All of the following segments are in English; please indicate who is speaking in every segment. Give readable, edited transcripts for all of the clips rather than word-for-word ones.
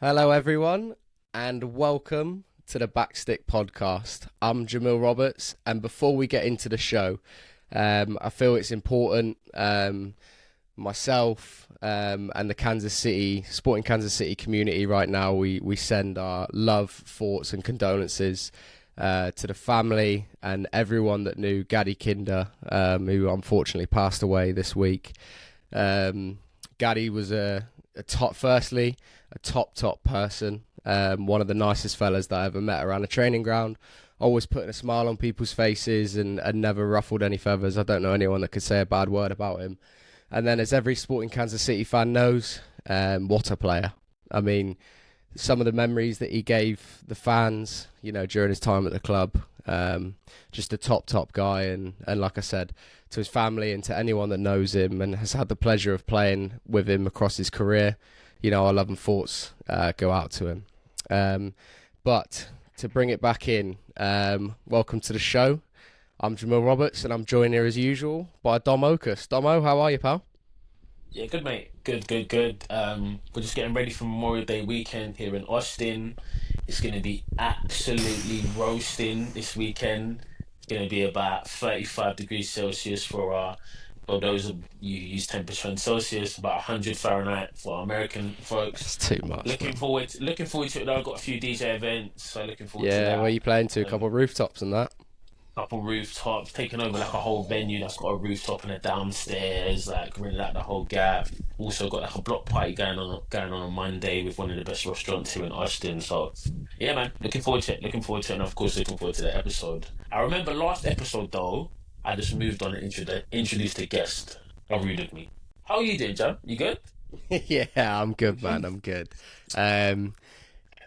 Speaker 1: Hello, everyone, and welcome to the Backstick Podcast. I'm Jamil Roberts, and before we get into the show, I feel it's important. Myself and the Sporting Kansas City community right now, we send our love, thoughts, and condolences to the family and everyone that knew Gadi Kinder, who unfortunately passed away this week. Gadi was a top person, one of the nicest fellas that I ever met around a training ground, always putting a smile on people's faces and never ruffled any feathers. I don't know anyone that could say a bad word about him. And then, as every Sporting Kansas City fan knows, what a player. I mean, some of the memories that he gave the fans, during his time at the club, just a top guy. And like I said, to his family and to anyone that knows him and has had the pleasure of playing with him across his career, our love and thoughts go out to him. But to bring it back in, welcome to the show. I'm Jamil Roberts, and I'm joined here as usual by Dom Okus. Domo, how are you, pal?
Speaker 2: Yeah, good mate. Good. We're just getting ready for Memorial Day weekend here in Austin. It's gonna be absolutely roasting this weekend. It's gonna be about 35 degrees Celsius for those of you who use temperature in Celsius, about 100 Fahrenheit for American
Speaker 1: It's
Speaker 2: folks.
Speaker 1: too much, man.
Speaker 2: Looking forward to it. Though. I've got a few DJ events, so looking forward to
Speaker 1: Yeah, where
Speaker 2: that.
Speaker 1: you playing to? A couple
Speaker 2: Um,
Speaker 1: of rooftops and that?
Speaker 2: Couple rooftops, taking over like a whole venue that's got a rooftop and a downstairs, like renting out the whole gap. Also got like a block party going on Monday with one of the best restaurants here in Austin. So yeah, man, looking forward to it. Looking forward to it, and of course looking forward to the episode. I remember last episode though, I just moved on and introduced a guest. How rude of me. How are you doing, Jam? You good?
Speaker 1: Yeah, I'm good, man. I'm good. Um,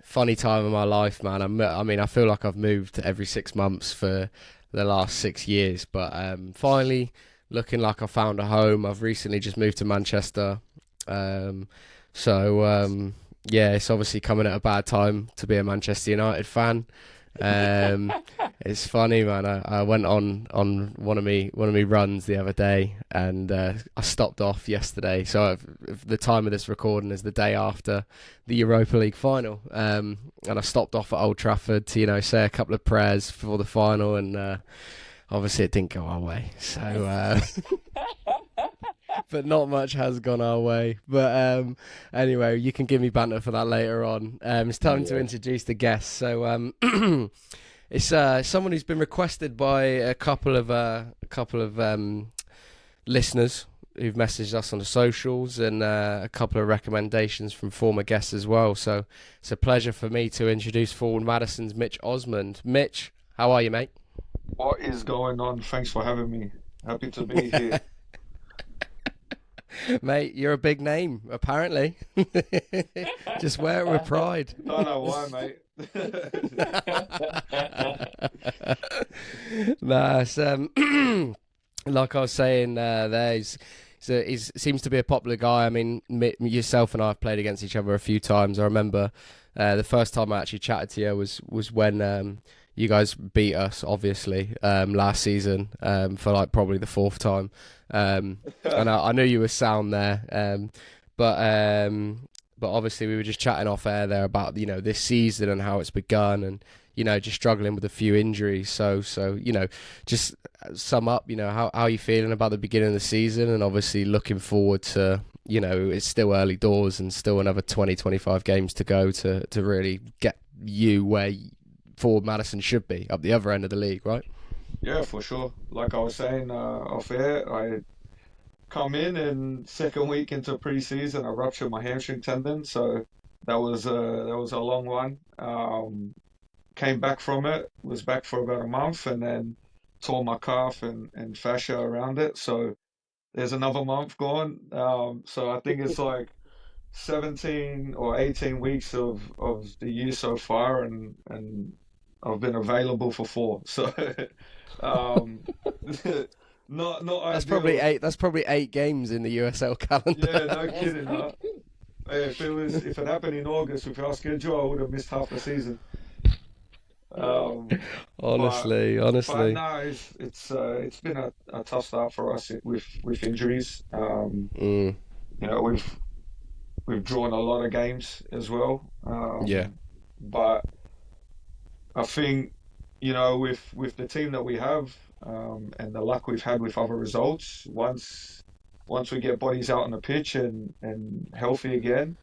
Speaker 1: Funny time of my life, man. I feel like I've moved every 6 months for the last 6 years, but finally looking like I found a home. I've recently just moved to Manchester, um, so yeah, it's obviously coming at a bad time to be a Manchester United fan. Um, it's funny, man. I went on one of me runs the other day, and I stopped off yesterday. So the time of this recording is the day after the Europa League final, and I stopped off at Old Trafford to say a couple of prayers for the final, and obviously it didn't go our way. So but not much has gone our way. But anyway, you can give me banter for that later on. It's time to
Speaker 2: Yeah.
Speaker 1: introduce the guests. So it's someone who's been requested by a couple of listeners who've messaged us on the socials, and a couple of recommendations from former guests as well. So it's a pleasure for me to introduce Forward Madison's Mitch Osmond. Mitch, how are you, mate?
Speaker 3: What is going on? Thanks for having me. Happy to be here.
Speaker 1: Mate, you're a big name, apparently. Just wear it with pride.
Speaker 3: Don't know why, mate.
Speaker 1: Nah, it's, like I was saying, he seems to be a popular guy. I mean, yourself and I have played against each other a few times. I remember the first time I actually chatted to you was when you guys beat us, obviously, last season, for like probably the fourth time. And I knew you were sound there, but obviously we were just chatting off air there about this season and how it's begun, and just struggling with a few injuries. So just sum up, how you feeling about the beginning of the season, and obviously looking forward to it's still early doors and still another 20-25 games to go to really get you where Forward Madison should be, up the other end of the league, right?
Speaker 3: Yeah, for sure. Like I was saying off air, I come in and second week into pre-season, I ruptured my hamstring tendon, so that was a long one. Came back from it, was back for about a month, and then tore my calf and fascia around it. So there's another month gone. So I think it's like 17 or 18 weeks of the year so far, and I've been available for four. So um, not
Speaker 1: That's probably
Speaker 3: ideal.
Speaker 1: eight. That's probably 8 games in the USL calendar.
Speaker 3: Yeah, no kidding. Huh? If it happened in August with our schedule, I would have missed half the season. Um, but but
Speaker 1: honestly.
Speaker 3: no, it's been a tough start for us with injuries.
Speaker 1: Mm.
Speaker 3: We've we've drawn a lot of games as well.
Speaker 1: Yeah.
Speaker 3: But I think, with the team that we have, and the luck we've had with other results, once we get bodies out on the pitch and healthy again,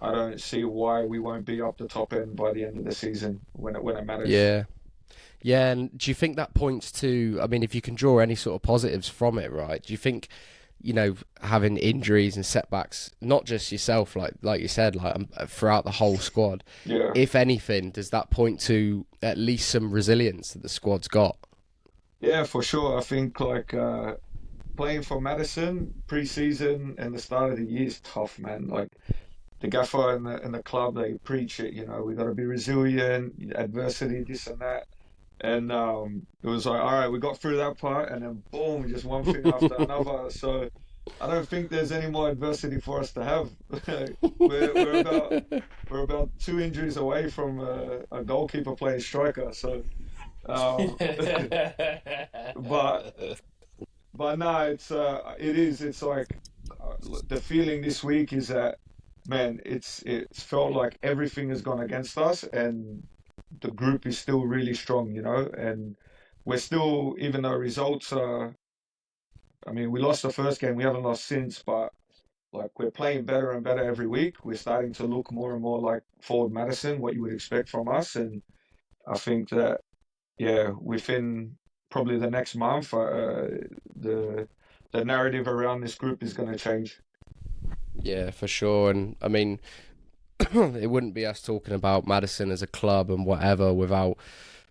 Speaker 3: I don't see why we won't be up the top end by the end of the season when it matters.
Speaker 1: Yeah. Yeah, and do you think that points to, I mean, if you can draw any sort of positives from it, right? Do you think, having injuries and setbacks, not just yourself, like you said, throughout the whole squad,
Speaker 3: Yeah.
Speaker 1: if anything, does that point to at least some resilience that the squad's got?
Speaker 3: Yeah, for sure. I think playing for Madison pre-season and the start of the year is tough, man. Like the gaffer and the club, they preach it. We got to be resilient, adversity, this and that. And it was like, all right, we got through that part, and then boom, just one thing after another. So I don't think there's any more adversity for us to have. we're about 2 injuries away from a goalkeeper playing striker. So, but no, it's like the feeling this week is that, man, it's felt like everything has gone against us, and the group is still really strong, and we're still, even though results are, I mean, we lost the first game, we haven't lost since, but like we're playing better and better every week. We're starting to look more and more like Forward Madison, what you would expect from us. And I think that, yeah, within probably the next month, the narrative around this group is going to change.
Speaker 1: Yeah, for sure. And I mean, it wouldn't be us talking about Madison as a club and whatever without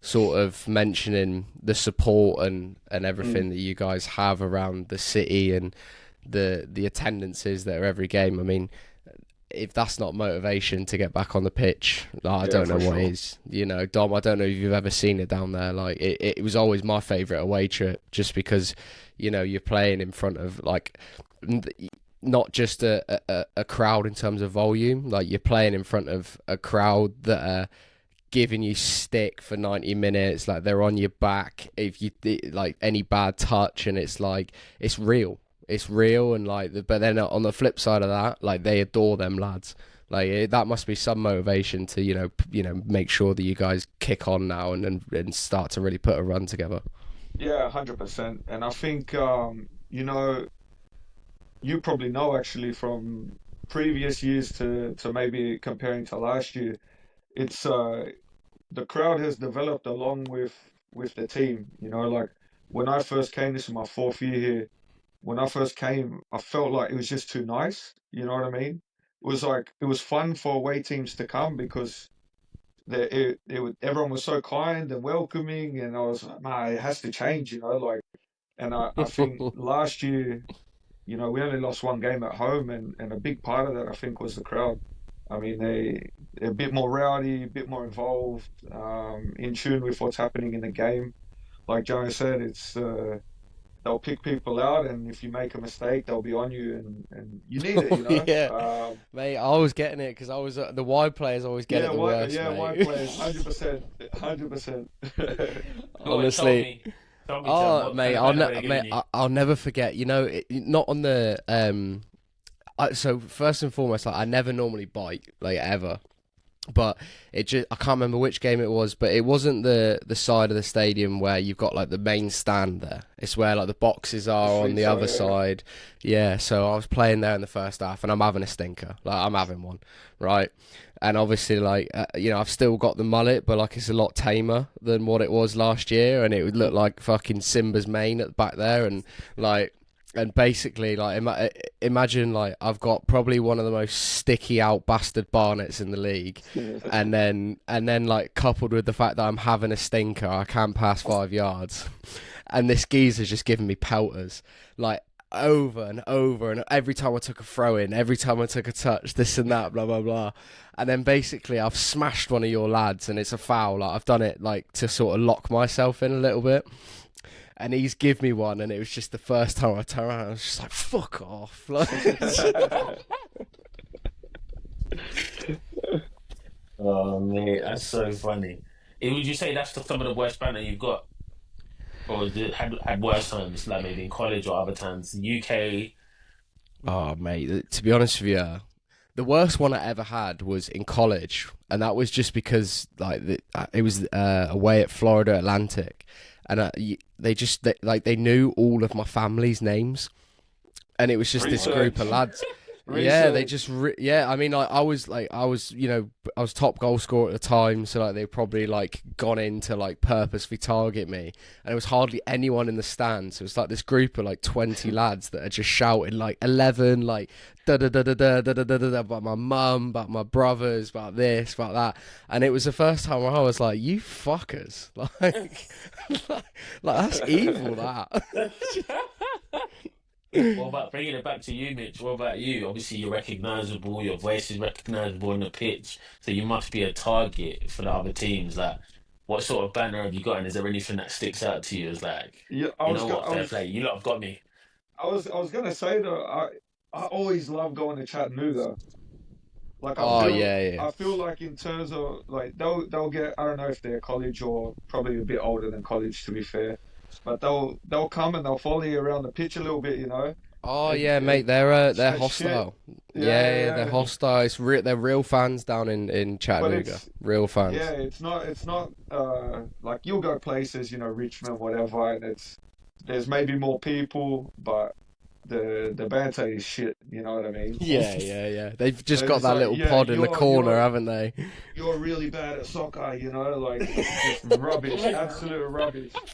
Speaker 1: sort of mentioning the support and everything that you guys have around the city and the attendances that are every game. I mean, if that's not motivation to get back on the pitch, I don't know what is. Dom, I don't know if you've ever seen it down there. Like it was always my favourite away trip, just because you're playing in front of like not just a crowd in terms of volume. Like you're playing in front of a crowd that are giving you stick for 90 minutes. Like they're on your back if you like any bad touch, and it's like it's real. It's real, and but then on the flip side of that, like they adore them lads. Like that must be some motivation to make sure that you guys kick on now and start to really put a run together.
Speaker 3: Yeah, 100%. And I think you probably know actually from previous years to maybe comparing to last year, it's the crowd has developed along with the team. Like when I first came, this is my 4th year here. When I first came, I felt like it was just too nice. You know what I mean? It was fun for away teams to come because everyone was so kind and welcoming, and I was like, nah, it has to change. And I think last year, we only lost 1 game at home, and a big part of that, I think, was the crowd. I mean, they're a bit more rowdy, a bit more involved, in tune with what's happening in the game. Like Joe said, it's they'll pick people out, and if you make a mistake, they'll be on you, and you need it,
Speaker 1: Yeah, mate, I was getting it because I was the wide players always get it the worst.
Speaker 3: Yeah,
Speaker 1: mate.
Speaker 3: Wide players, 100%.
Speaker 1: Honestly. Mate, I'll never forget. Not on the so first and foremost, like I never normally bite, like ever. But I can't remember which game it was, but it wasn't the side of the stadium where you've got like the main stand there. It's where like the boxes are on the other side. Yeah, so I was playing there in the first half, and I'm having a stinker. Like I'm having one, right? And obviously, like I've still got the mullet, but like it's a lot tamer than what it was last year, and it would look like fucking Simba's mane at the back there, and like. And basically, like, imagine, like, I've got probably one of the most sticky out bastard barnets in the league, and then, like, coupled with the fact that I'm having a stinker, I can't pass 5 yards, and this geezer's just giving me pelters, like, over and over, and every time I took a throw in, every time I took a touch, this and that, blah, blah, blah. And then basically I've smashed one of your lads, and it's a foul. Like, I've done it, like, to sort of lock myself in a little bit. And he's give me one, and it was just the first time I turned around, I was just like, fuck off.
Speaker 2: Oh, mate, that's so funny. Would you say that's some of the worst banter you've got? Or had worse times, like maybe in college or other times? UK?
Speaker 1: Oh, mate, to be honest with you, The worst one I ever had was in college, and that was just because it was away at Florida Atlantic, and they knew all of my family's names, and it was just this group of lads. Yeah, they just I mean, I was I was top goal scorer at the time, so like they probably like gone in to like purposely target me, and there was hardly anyone in the stands. So it was like this group of like 20 lads that are just shouting like 11 like da da da da da da da da da about my mum, about my brothers, about this, about that, and it was the first time I was like, you fuckers, like like that's evil, that.
Speaker 2: What about bringing it back to you, Mitch? What about you? Obviously, you're recognisable. Your voice is recognisable on the pitch, so you must be a target for the other teams. Like, what sort of banner have you got, and is there anything that sticks out to you? As like,
Speaker 3: Yeah,
Speaker 2: you know what, fair play, you lot have got me.
Speaker 3: I was gonna say though, I always love going to Chattanooga. Like
Speaker 1: Oh yeah, yeah.
Speaker 3: I feel like in terms of like they'll get, I don't know if they're college or probably a bit older than college to be fair, but they'll come and they'll follow you around the pitch a little bit, you know,
Speaker 1: Oh
Speaker 3: and
Speaker 1: yeah, mate. They're
Speaker 3: chat shit.
Speaker 1: hostile. Yeah, they're
Speaker 3: Yeah, yeah.
Speaker 1: hostile. They're real fans down in
Speaker 3: But
Speaker 1: Chattanooga. Real
Speaker 3: yeah,
Speaker 1: fans.
Speaker 3: it's not like you'll go places, you know, Richmond, whatever, and it's there's maybe more people, but the banter is shit. You know what I mean?
Speaker 1: Yeah, yeah, yeah. They've just got
Speaker 3: It's
Speaker 1: that
Speaker 3: like,
Speaker 1: little
Speaker 3: yeah,
Speaker 1: pod in the corner, haven't they?
Speaker 3: you're really bad at soccer, you know, like just rubbish, absolute rubbish.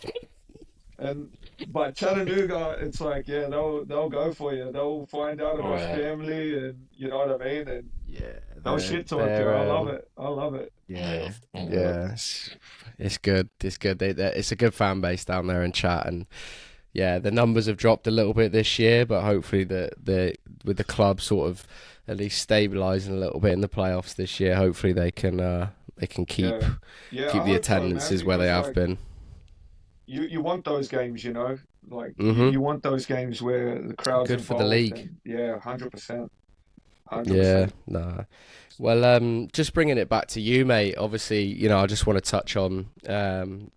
Speaker 3: And but Chattanooga, it's like, yeah, they'll go for you. They'll find out
Speaker 2: Oh
Speaker 3: about
Speaker 2: yeah,
Speaker 3: family, and you know what I mean, and
Speaker 1: Yeah,
Speaker 3: they'll shit talk you. I love it. I love it.
Speaker 1: yeah,
Speaker 2: yeah.
Speaker 1: yeah. It's good. It's good. It's a good fan base down there in Chat, and yeah, the numbers have dropped a little bit this year, but hopefully the with the club sort of at least stabilising a little bit in the playoffs this year, hopefully they can
Speaker 3: Yeah, yeah.
Speaker 1: keep
Speaker 3: I
Speaker 1: the
Speaker 3: hope so, man,
Speaker 1: attendances where they
Speaker 3: because
Speaker 1: have
Speaker 3: like
Speaker 1: been.
Speaker 3: you want those games, you know, like
Speaker 1: Mhm.
Speaker 3: you want those games where the crowd's
Speaker 1: Good for the
Speaker 3: involved,
Speaker 1: league.
Speaker 3: and yeah, 100%,
Speaker 1: Yeah,
Speaker 3: 100%.
Speaker 1: nah. Well, just bringing it back to you, mate. Obviously, I just want to touch on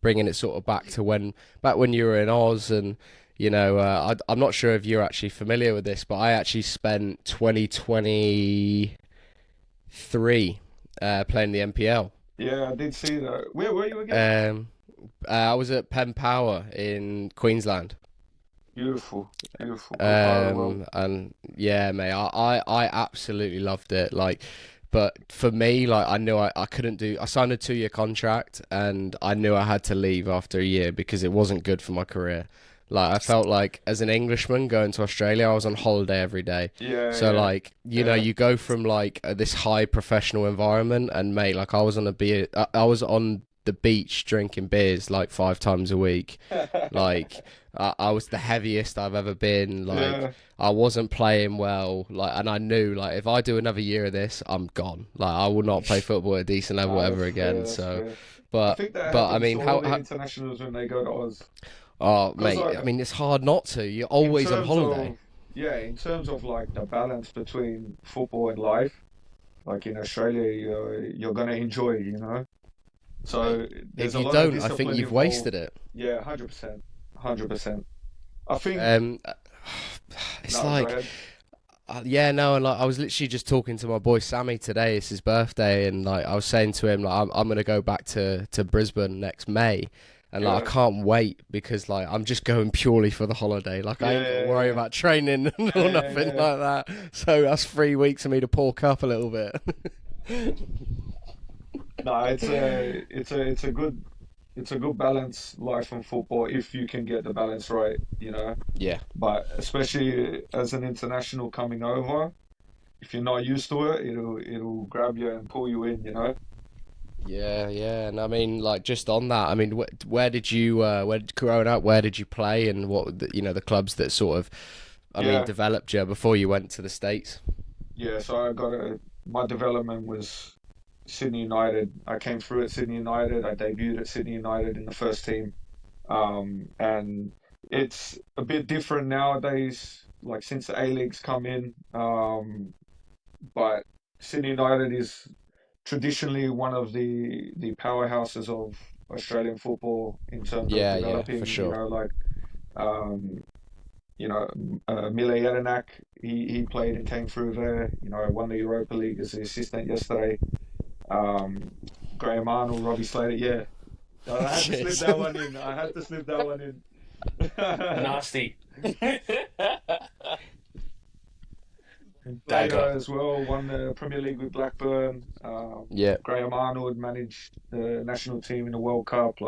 Speaker 1: bringing it sort of back to back when you were in Oz, and I'm not sure if you're actually familiar with this, but I actually spent 2023 playing the NPL.
Speaker 3: Yeah, I did see that. Where were you again?
Speaker 1: Um, I was at Penn Power in Queensland.
Speaker 3: Beautiful, beautiful, good part of the world.
Speaker 1: And yeah, mate, I absolutely loved it. Like, but for me, like, I knew I couldn't do. I signed a 2-year contract, and I knew I had to leave after a year because it wasn't good for my career. Like, I felt like as an Englishman going to Australia, I was on holiday every day.
Speaker 3: Yeah,
Speaker 1: So
Speaker 3: yeah,
Speaker 1: like,
Speaker 3: yeah.
Speaker 1: you go from like this high professional environment, and mate, like I was on the beach drinking beers like 5 times a week. Like I was the heaviest I've ever been. Like
Speaker 3: Yeah,
Speaker 1: I wasn't playing well. Like, and I knew like if I do another year of this, I'm gone. Like I will not play football at a decent level
Speaker 3: no,
Speaker 1: ever
Speaker 3: that's fair,
Speaker 1: again.
Speaker 3: that's
Speaker 1: So,
Speaker 3: fair. I
Speaker 1: but
Speaker 3: think that
Speaker 1: I
Speaker 3: happens
Speaker 1: mean,
Speaker 3: to all the
Speaker 1: how
Speaker 3: internationals when they go to Oz.
Speaker 1: oh
Speaker 3: Because
Speaker 1: mate,
Speaker 3: like
Speaker 1: I mean, it's hard not to. You're
Speaker 3: in
Speaker 1: always on
Speaker 3: terms
Speaker 1: holiday.
Speaker 3: of yeah, in terms of like the balance between football and life, like in Australia, you're gonna enjoy, you know.
Speaker 1: Mate,
Speaker 3: So there's
Speaker 1: if
Speaker 3: a
Speaker 1: you
Speaker 3: lot of
Speaker 1: don't, I think
Speaker 3: discipline
Speaker 1: you've
Speaker 3: involved.
Speaker 1: wasted it.
Speaker 3: Yeah, 100%, 100%. I think
Speaker 1: Um, it's
Speaker 3: no, go
Speaker 1: like,
Speaker 3: ahead.
Speaker 1: yeah, no, and like I was literally just talking to my boy Sammy today. It's his birthday, and like I was saying to him, like I'm gonna go back to Brisbane next May, and like I
Speaker 3: Yeah,
Speaker 1: can't wait because like I'm just going purely for the holiday. Like I
Speaker 3: yeah,
Speaker 1: ain't got to
Speaker 3: yeah,
Speaker 1: worry
Speaker 3: yeah,
Speaker 1: about training or
Speaker 3: yeah,
Speaker 1: nothing
Speaker 3: yeah.
Speaker 1: like that. So that's 3 weeks for me to pork up a little bit.
Speaker 3: No, it's a good balance life and football if you can get the balance right, you know.
Speaker 1: Yeah.
Speaker 3: But especially as an international coming over, if you're not used to it, it'll grab you and pull you in, you know.
Speaker 1: Yeah, yeah, and I mean, like, just on that, I mean, where did you, growing up, where did you play, and what, the clubs that sort of, I mean,
Speaker 3: Yeah,
Speaker 1: developed you before you went to the States?
Speaker 3: yeah. So my development was Sydney United. I came through at Sydney United. I debuted at Sydney United in the first team. And it's a bit different nowadays, like since the A-League's come in. But Sydney United is traditionally one of the powerhouses of Australian football in terms of
Speaker 1: Yeah, yeah, for
Speaker 3: developing, you
Speaker 1: sure.
Speaker 3: know, like um, Mile Jedinak, he played and came through there. Won the Europa League as the assistant yesterday. Graham Arnold, Robbie Slater. Yeah, I had to slip
Speaker 1: Jeez.
Speaker 3: that one in. I had to slip that one in.
Speaker 2: Nasty.
Speaker 3: Slater
Speaker 2: Dagger.
Speaker 3: as well won the Premier League with Blackburn.
Speaker 1: Yeah.
Speaker 3: Graham Arnold managed the national team in the World Cup.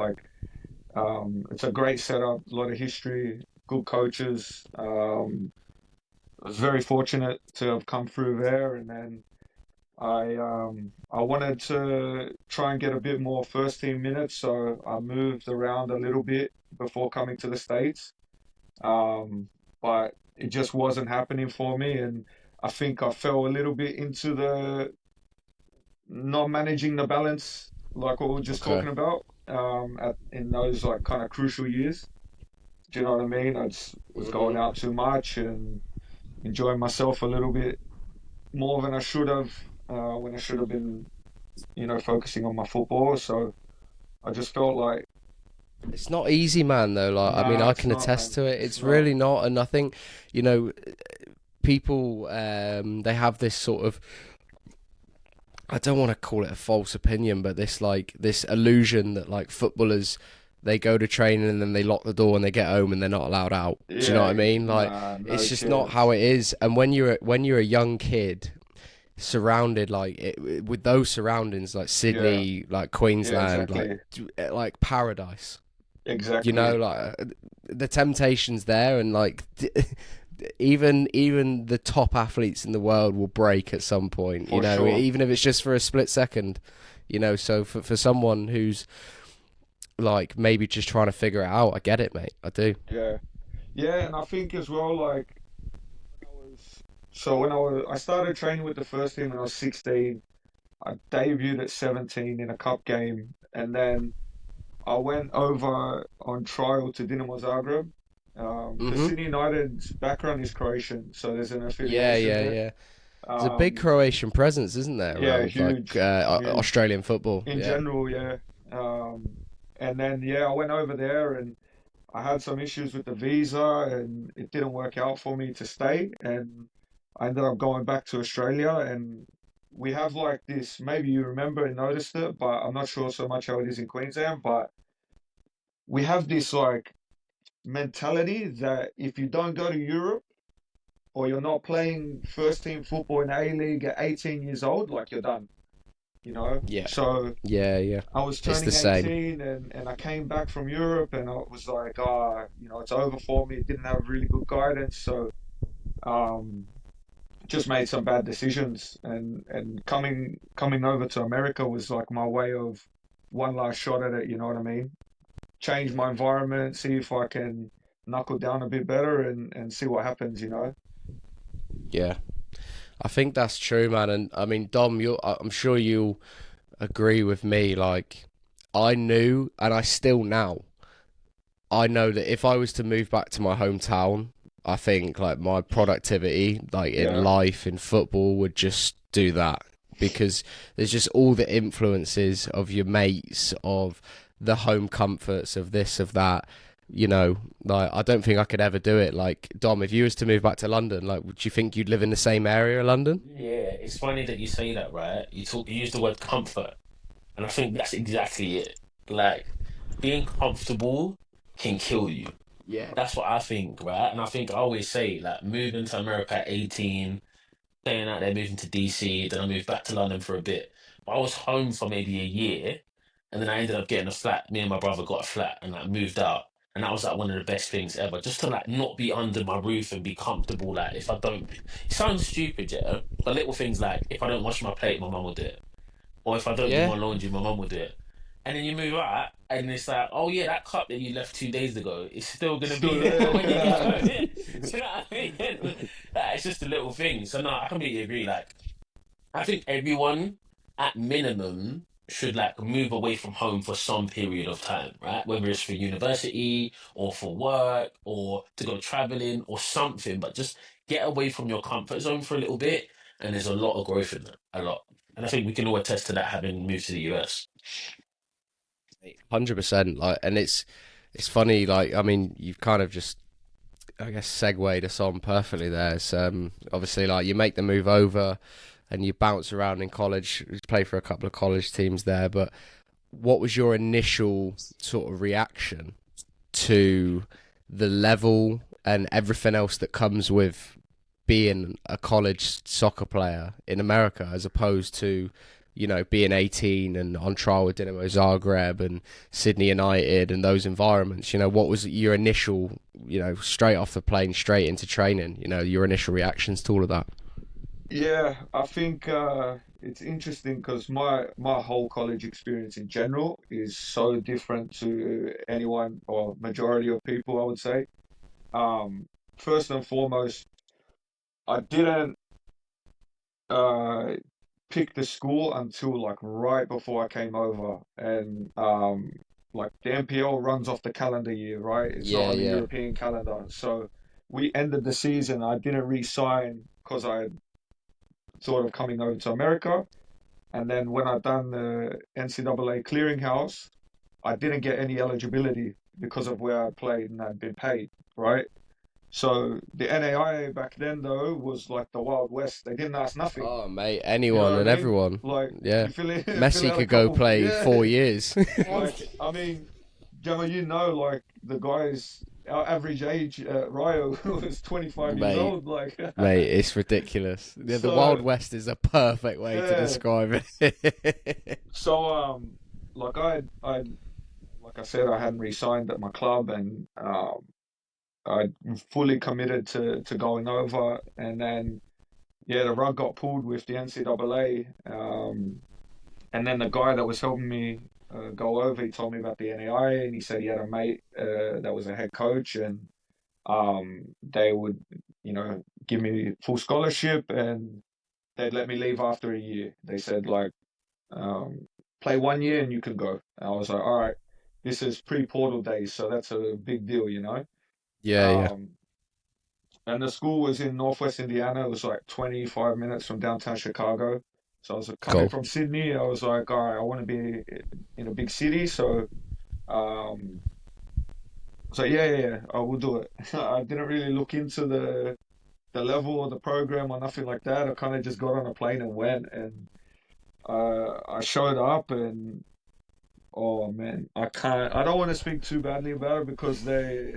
Speaker 3: It's a great setup, a lot of history, good coaches. I was very fortunate to have come through there, and then I wanted to try and get a bit more first team minutes, so I moved around a little bit before coming to the States. But it just wasn't happening for me, and I think I fell a little bit into the not managing the balance, like what we were just
Speaker 1: Okay.
Speaker 3: talking about, in those like kind of crucial years. Do you know what I mean? I just was going out too much and enjoying myself a little bit more than I should have, when I should have been, focusing on my football. So I just felt like,
Speaker 1: It's not easy, man, though. Like, I mean,
Speaker 3: nah,
Speaker 1: I
Speaker 3: it's
Speaker 1: can
Speaker 3: not,
Speaker 1: attest
Speaker 3: man.
Speaker 1: to it.
Speaker 3: It's
Speaker 1: It's
Speaker 3: not.
Speaker 1: really not. And I think, you know, people, they have this sort of, I don't want to call it a false opinion, but this illusion that like footballers, they go to training and then they lock the door and they get home and they're not allowed out. Do you know what I
Speaker 3: Yeah,
Speaker 1: mean? Like,
Speaker 3: nah, no
Speaker 1: it's just not
Speaker 3: chance.
Speaker 1: how it is. And when you're a young kid, surrounded with those surroundings, like
Speaker 3: Yeah,
Speaker 1: Sydney, like
Speaker 3: yeah,
Speaker 1: Queensland,
Speaker 3: exactly,
Speaker 1: like paradise.
Speaker 3: exactly.
Speaker 1: The temptation's there, and like even the top athletes in the world will break at some point,
Speaker 3: For sure.
Speaker 1: even if it's just for a split second. So for someone who's like maybe just trying to figure it out, I get it, mate. I do.
Speaker 3: Yeah, yeah, and I think as well, like when I was, I started training with the first team when I was 16. I debuted at 17 in a cup game, and then I went over on trial to Dinamo Zagreb. Because
Speaker 1: Mhm.
Speaker 3: Sydney United's background is Croatian, so there's an
Speaker 1: Yeah,
Speaker 3: affiliation
Speaker 1: yeah,
Speaker 3: there.
Speaker 1: yeah. There's a big
Speaker 3: Um,
Speaker 1: Croatian presence, isn't there,
Speaker 3: yeah,
Speaker 1: around like
Speaker 3: huge, huge
Speaker 1: Australian football?
Speaker 3: in
Speaker 1: Yeah.
Speaker 3: general, yeah. And then yeah, I went over there and I had some issues with the visa, and it didn't work out for me to stay, and I ended up going back to Australia. And we have like this, maybe you remember and noticed it, but I'm not sure so much how it is in Queensland, but we have this like mentality that if you don't go to Europe or you're not playing first team football in A League at 18 years old, like you're done, you know?
Speaker 1: Yeah.
Speaker 3: So
Speaker 1: Yeah, yeah.
Speaker 3: I was
Speaker 1: It's the
Speaker 3: turning
Speaker 1: same.
Speaker 3: 18, and I came back from Europe and I was like, it's over for me. Didn't have really good guidance. So, um, just made some bad decisions, and coming over to America was like my way of one last shot at it, you know what I mean? Change my environment, see if I can knuckle down a bit better and see what happens, you know?
Speaker 1: Yeah. I think that's true, man. And I mean, Dom, I'm sure you'll agree with me. Like, I knew, and I still now, I know that if I was to move back to my hometown, I think like my productivity, like in
Speaker 3: Yeah,
Speaker 1: life, in football, would just do that because there's just all the influences of your mates, of the home comforts, of this, of that. Like I don't think I could ever do it. Like Dom, if you was to move back to London, like, would you think you'd live in the same area of London?
Speaker 2: Yeah, it's funny that you say that, right? You use the word comfort, and I think that's exactly it. Like being comfortable can kill you.
Speaker 1: Yeah.
Speaker 2: That's what I think, right? And I think I always say, like, moving to America at 18, staying out there, moving to DC, then I moved back to London for a bit. But I was home for maybe a year, and then I ended up getting a flat. Me and my brother got a flat and like moved out. And that was like one of the best things ever. Just to like not be under my roof and be comfortable. Like if I don't, it sounds stupid, yeah. But little things like if I don't wash my plate, my mum will do it. Or if I don't do
Speaker 1: Yeah.
Speaker 2: my laundry, my mum will do it. And then you move out, and it's like, oh yeah, that cup that you left 2 days ago is still gonna
Speaker 3: still
Speaker 2: be there when you get home.
Speaker 3: there.
Speaker 2: Do you know what I mean? Like, it's just a little thing. So no, I completely agree. Like, I think everyone, at minimum, should like move away from home for some period of time, right? Whether it's for university or for work or to go traveling or something, but just get away from your comfort zone for a little bit. And there's a lot of growth in that, a lot. And I think we can all attest to that having moved to the US.
Speaker 1: 100%. Like, and it's funny. Like, I mean, you've kind of just I guess segued us on perfectly there. It's, obviously, like, you make the move over and you bounce around in college, you play for a couple of college teams there, but what was your initial sort of reaction to the level and everything else that comes with being a college soccer player in America, as opposed to, you know, being 18 and on trial with Dinamo Zagreb and Sydney United and those environments? You know, what was your initial, you know, straight off the plane, straight into training, you know, your initial reactions to all of that?
Speaker 3: Yeah, I think it's interesting because my whole college experience in general is so different to anyone or majority of people, I would say. Um, First and foremost, I didn't uh, pick the school until like right before I came over, and like the NPL runs off the calendar year, right? It's not
Speaker 1: Yeah,
Speaker 3: on the
Speaker 1: yeah.
Speaker 3: European calendar. So we ended the season. I didn't re-sign because I thought of coming over to America. And then when I done the NCAA clearinghouse, I didn't get any eligibility because of where I played and I'd been paid, right? So the NAIA back then though was like the Wild West. They didn't ask nothing.
Speaker 1: Oh, mate,
Speaker 3: You know
Speaker 1: anyone
Speaker 3: what
Speaker 1: and
Speaker 3: I mean?
Speaker 1: everyone.
Speaker 3: Like
Speaker 1: Yeah.
Speaker 3: you fill
Speaker 1: Messi
Speaker 3: out a
Speaker 1: could go
Speaker 3: couple,
Speaker 1: play
Speaker 3: yeah.
Speaker 1: 4 years.
Speaker 3: Like I mean, Gemma, you know, like the guys, our average age at Rio was 25 years
Speaker 1: Mate,
Speaker 3: old. Like
Speaker 1: mate, it's ridiculous. Yeah, the Wild
Speaker 3: so,
Speaker 1: West is a perfect way to
Speaker 3: yeah.
Speaker 1: describe it.
Speaker 3: So like I like I said, I hadn't re-signed at my club, and I fully committed to going over, and then yeah, the rug got pulled with the NCAA, and then the guy that was helping me go over, he told me about the NAIA, and he said he had a mate that was a head coach, and they would, you know, give me full scholarship, and they'd let me leave after a year. They said like, play 1 year and you can go. And I was like, all right, this is pre-portal days, so that's a big deal, you know.
Speaker 1: Yeah, yeah.
Speaker 3: Um, and the school was in Northwest Indiana. It was like 25 minutes from downtown Chicago. So I was coming
Speaker 1: Cool.
Speaker 3: from Sydney. I was like, all right, I want to be in a big city. Um, so yeah, I will do it. I didn't really look into the level or the program or nothing like that. I kind of just got on a plane and went, and I showed up, and oh man, I can't. I don't want to speak too badly about it because they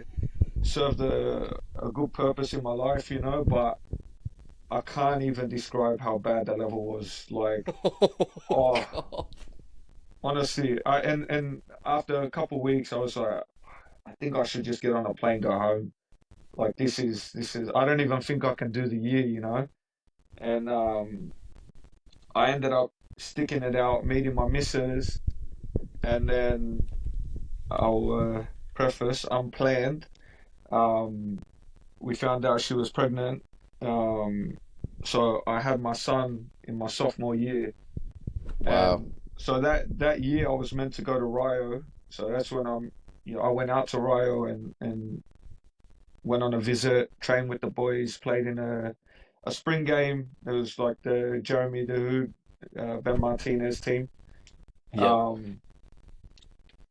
Speaker 3: served a good purpose in my life, you know. But I can't even describe how bad that level was. Like,
Speaker 1: Oh,
Speaker 3: oh,
Speaker 1: God.
Speaker 3: honestly, and after a couple of weeks, I was like, I think I should just get on a plane, go home. Like, this is. I don't even think I can do the year, you know. And I ended up sticking it out, meeting my missus, and then I'll preface unplanned. Um, we found out she was pregnant. Um, so I had my son in my sophomore year,
Speaker 1: Wow.
Speaker 3: and so that year I was meant to go to Rio. So that's when I went out to Rio and went on a visit, trained with the boys, played in a spring game. It was like the Jeremy Dehood, Ben Martinez team.
Speaker 1: Yeah.
Speaker 3: Um,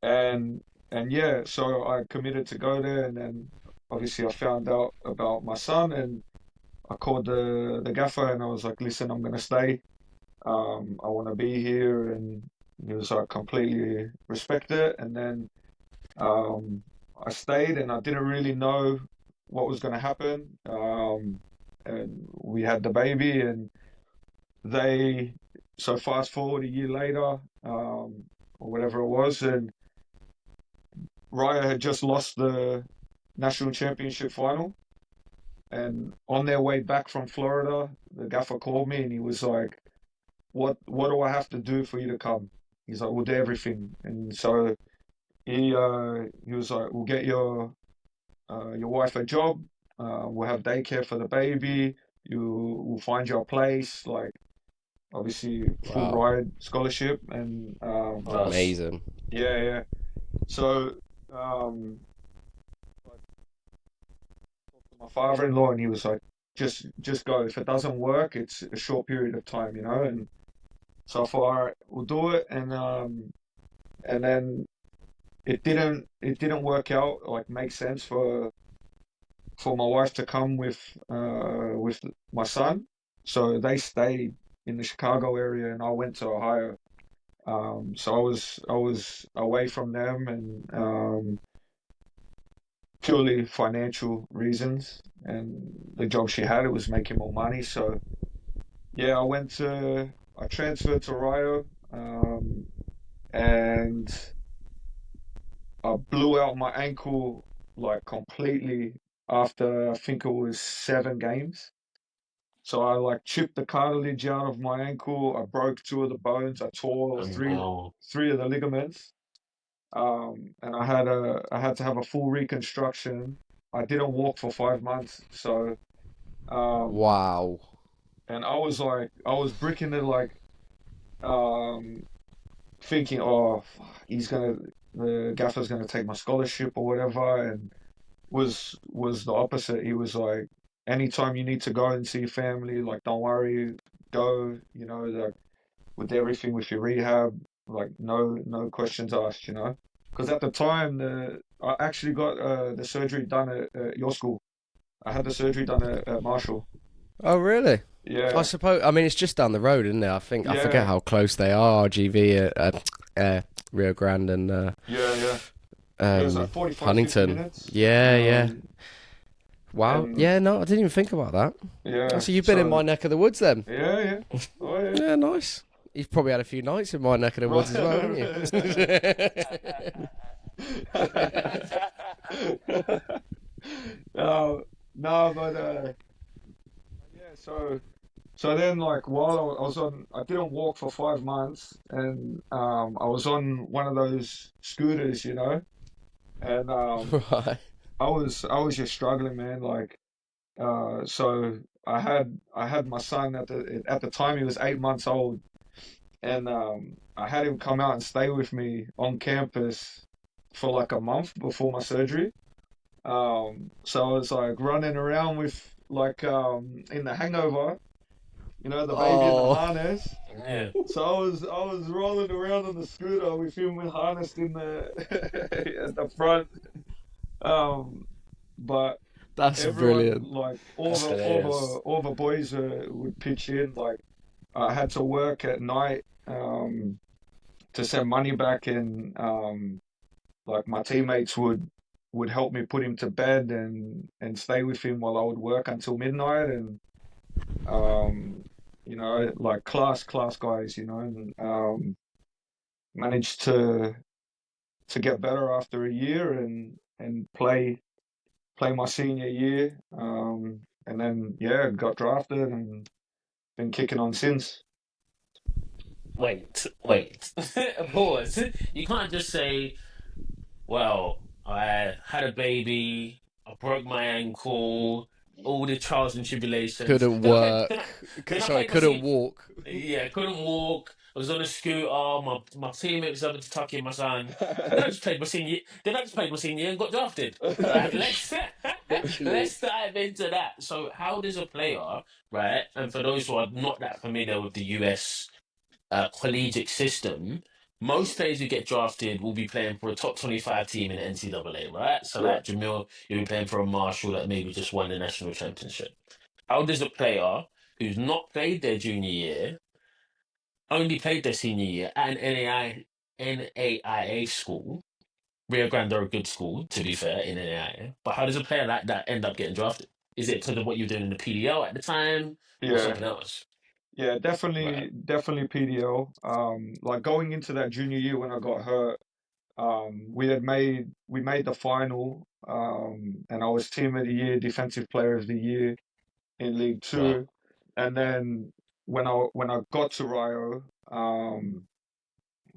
Speaker 3: and and yeah, so I committed to go there, and then obviously I found out about my son, and I called the gaffer, and I was like, listen, I'm gonna stay. I want to be here, and he was like, completely respect it. And then I stayed, and I didn't really know what was gonna happen. And we had the baby, and they so fast forward a year later, or whatever it was, and Raya had just lost the national championship final. And on their way back from Florida, the gaffer called me and he was like, what do I have to do for you to come? He's like, we'll do everything. And so he was like, we'll get your wife a job. We'll have daycare for the baby. We'll find you a place. Like obviously full
Speaker 1: Wow.
Speaker 3: ride scholarship, and
Speaker 2: Nice.
Speaker 1: Amazing.
Speaker 3: yeah. So um, my father-in-law, and he was like, just go. If it doesn't work, it's a short period of time, you know. And so I thought, all right, we'll do it. And then it didn't work out, like make sense for for my wife to come with my son. So they stayed in the Chicago area, and I went to Ohio. So I was away from them, and purely financial reasons. And the job she had, it was making more money. So yeah, I transferred to Rio, and I blew out my ankle like completely after I think it was 7 games. So I like chipped the cartilage out of my ankle. I broke 2 of the bones. I tore
Speaker 2: No.
Speaker 3: three of the ligaments. And I had to have a full reconstruction. I didn't walk for 5 months. So um,
Speaker 1: Wow.
Speaker 3: and I was bricking it like um, thinking, oh, the gaffer's gonna take my scholarship or whatever, and was the opposite. He was like, anytime you need to go and see family, like don't worry, go. Like with everything with your rehab, like no questions asked. Because at the time, I actually got the surgery done at your school. I had the surgery done at Marshall.
Speaker 1: Oh, really? I
Speaker 3: Yeah,
Speaker 1: suppose. I mean, it's just down the road, isn't it? I think I forget
Speaker 3: yeah,
Speaker 1: how close they are. RGV, Rio Grande, and
Speaker 3: yeah. It was like 45, 50
Speaker 1: Huntington.
Speaker 3: minutes.
Speaker 1: Yeah, yeah. Wow.
Speaker 3: And
Speaker 1: Yeah, no, I didn't even think about that. Oh,
Speaker 3: yeah,
Speaker 1: so you've been in
Speaker 3: so
Speaker 1: my neck of the woods then?
Speaker 3: yeah, yeah. Oh yeah.
Speaker 1: Yeah, nice. You've probably had a few nights in my neck of the woods as well, haven't you?
Speaker 3: No, no, but yeah. So then, like, while I was I didn't walk for 5 months, and I was on one of those scooters, and
Speaker 1: Right.
Speaker 3: I was just struggling, man. Like, so I had my son at the time he was 8 months old, and I had him come out and stay with me on campus for like a month before my surgery. So I was like running around with like in the hangover, the baby in the
Speaker 1: Oh,
Speaker 3: harness.
Speaker 2: Yeah.
Speaker 3: So I was rolling around on the scooter with him with harnessed in the at the front. Um, but
Speaker 1: that's
Speaker 3: everyone,
Speaker 1: brilliant.
Speaker 3: like
Speaker 2: That's hilarious.
Speaker 3: all the boys would pitch in. Like I had to work at night to send money back, and like my teammates would help me put him to bed and stay with him while I would work until midnight, and um, like class guys, and managed to get better after a year and play my senior year, and then yeah, got drafted and been kicking on since.
Speaker 2: Wait. Pause. You can't just say, well, I had a baby, I broke my ankle, all the trials and tribulations.
Speaker 1: Couldn't
Speaker 2: Then I played, then I,
Speaker 1: work.
Speaker 2: then I
Speaker 1: Sorry,
Speaker 2: played my
Speaker 1: couldn't
Speaker 2: se-
Speaker 1: walk.
Speaker 2: Yeah, couldn't walk. I was on a scooter. My teammate was able to tuck in my son. Then I just played my senior. Then I just played my senior year and got drafted. Right? Let's
Speaker 1: Literally.
Speaker 2: let's dive into that. So, how does a player, right? And for those who are not that familiar with the US collegiate system, most players who get drafted will be playing for a top 25 team in NCAA, right? So,
Speaker 3: Yeah,
Speaker 2: like Jamil, you'll be playing for a Marshall that maybe just won the national championship. How does a player who's not played their junior year, only played their senior year at an NAIA school? Rio Grande are a good school, to be fair, in NAIA. But how does a player like that end up getting drafted? Is it because of what you were doing in the PDL at the time or
Speaker 3: yeah,
Speaker 2: something else?
Speaker 3: yeah.
Speaker 2: Right.
Speaker 3: Definitely PDL. Like going into that junior year when I got hurt, we made the final, and I was team of the year, defensive player of the year in League
Speaker 2: Wow.
Speaker 3: Two, and then when I got to Rio,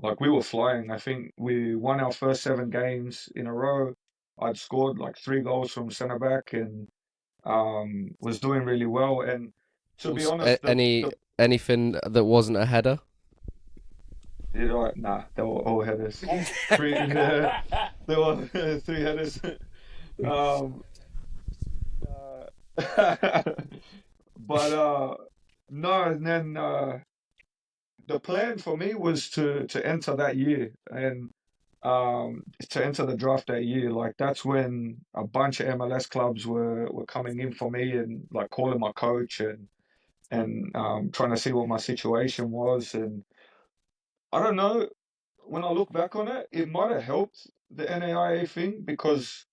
Speaker 3: like we were flying. I think we won our first 7 games in a row. I'd scored like 3 goals from centre back, and was doing really well. And to be
Speaker 1: Also,
Speaker 3: honest,
Speaker 1: anything that wasn't a header?
Speaker 3: nah, they were all headers. Three, there were 3 headers. Um, but no, and then the plan for me was to enter that year, and to enter the draft that year, like that's when a bunch of MLS clubs were coming in for me and like calling my coach and trying to see what my situation was. And I don't know, when I look back on it, it might have helped the NAIA thing because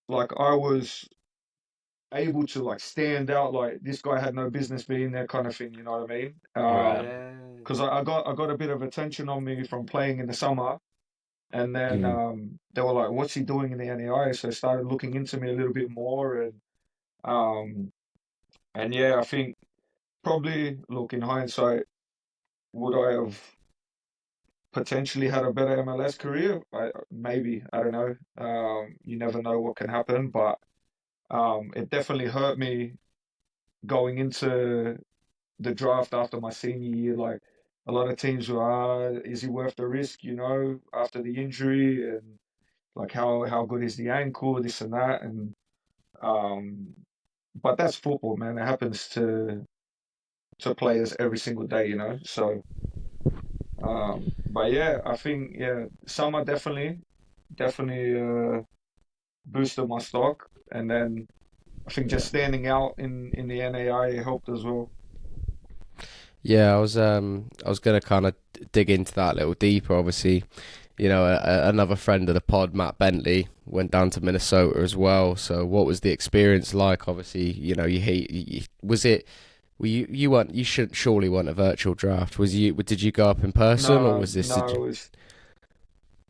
Speaker 3: like I was able to like stand out, like this guy had no business being there kind of thing, you know what I mean?
Speaker 2: Right.
Speaker 4: Yeah.
Speaker 3: Because I got a bit of attention on me from playing in the summer. And then
Speaker 1: Mm.
Speaker 3: they were like, "What's he doing in the NAIA?" So they started looking into me a little bit more, um, and yeah, I think probably, look, in hindsight, would I have potentially had a better MLS career? Maybe, I don't know. You never know what can happen, but it definitely hurt me going into the draft after my senior year. Like a lot of teams were, is he worth the risk? You know, after the injury and like how good is the ankle, this and that, and um, but that's football, man. It happens to players every single day, you know. So, but yeah, I think yeah, summer definitely boosted my stock, and then I think just standing out in the NAI helped as well.
Speaker 1: Yeah, I was gonna kind of dig into that a little deeper. Obviously, you know, another friend of the pod, Matt Bentley, went down to Minnesota as well. So, what was the experience like? Obviously, you know, was it? Were you weren't you should surely weren't a virtual draft. Was you? Did you go up in person or
Speaker 3: No,
Speaker 1: was this?
Speaker 3: no, it was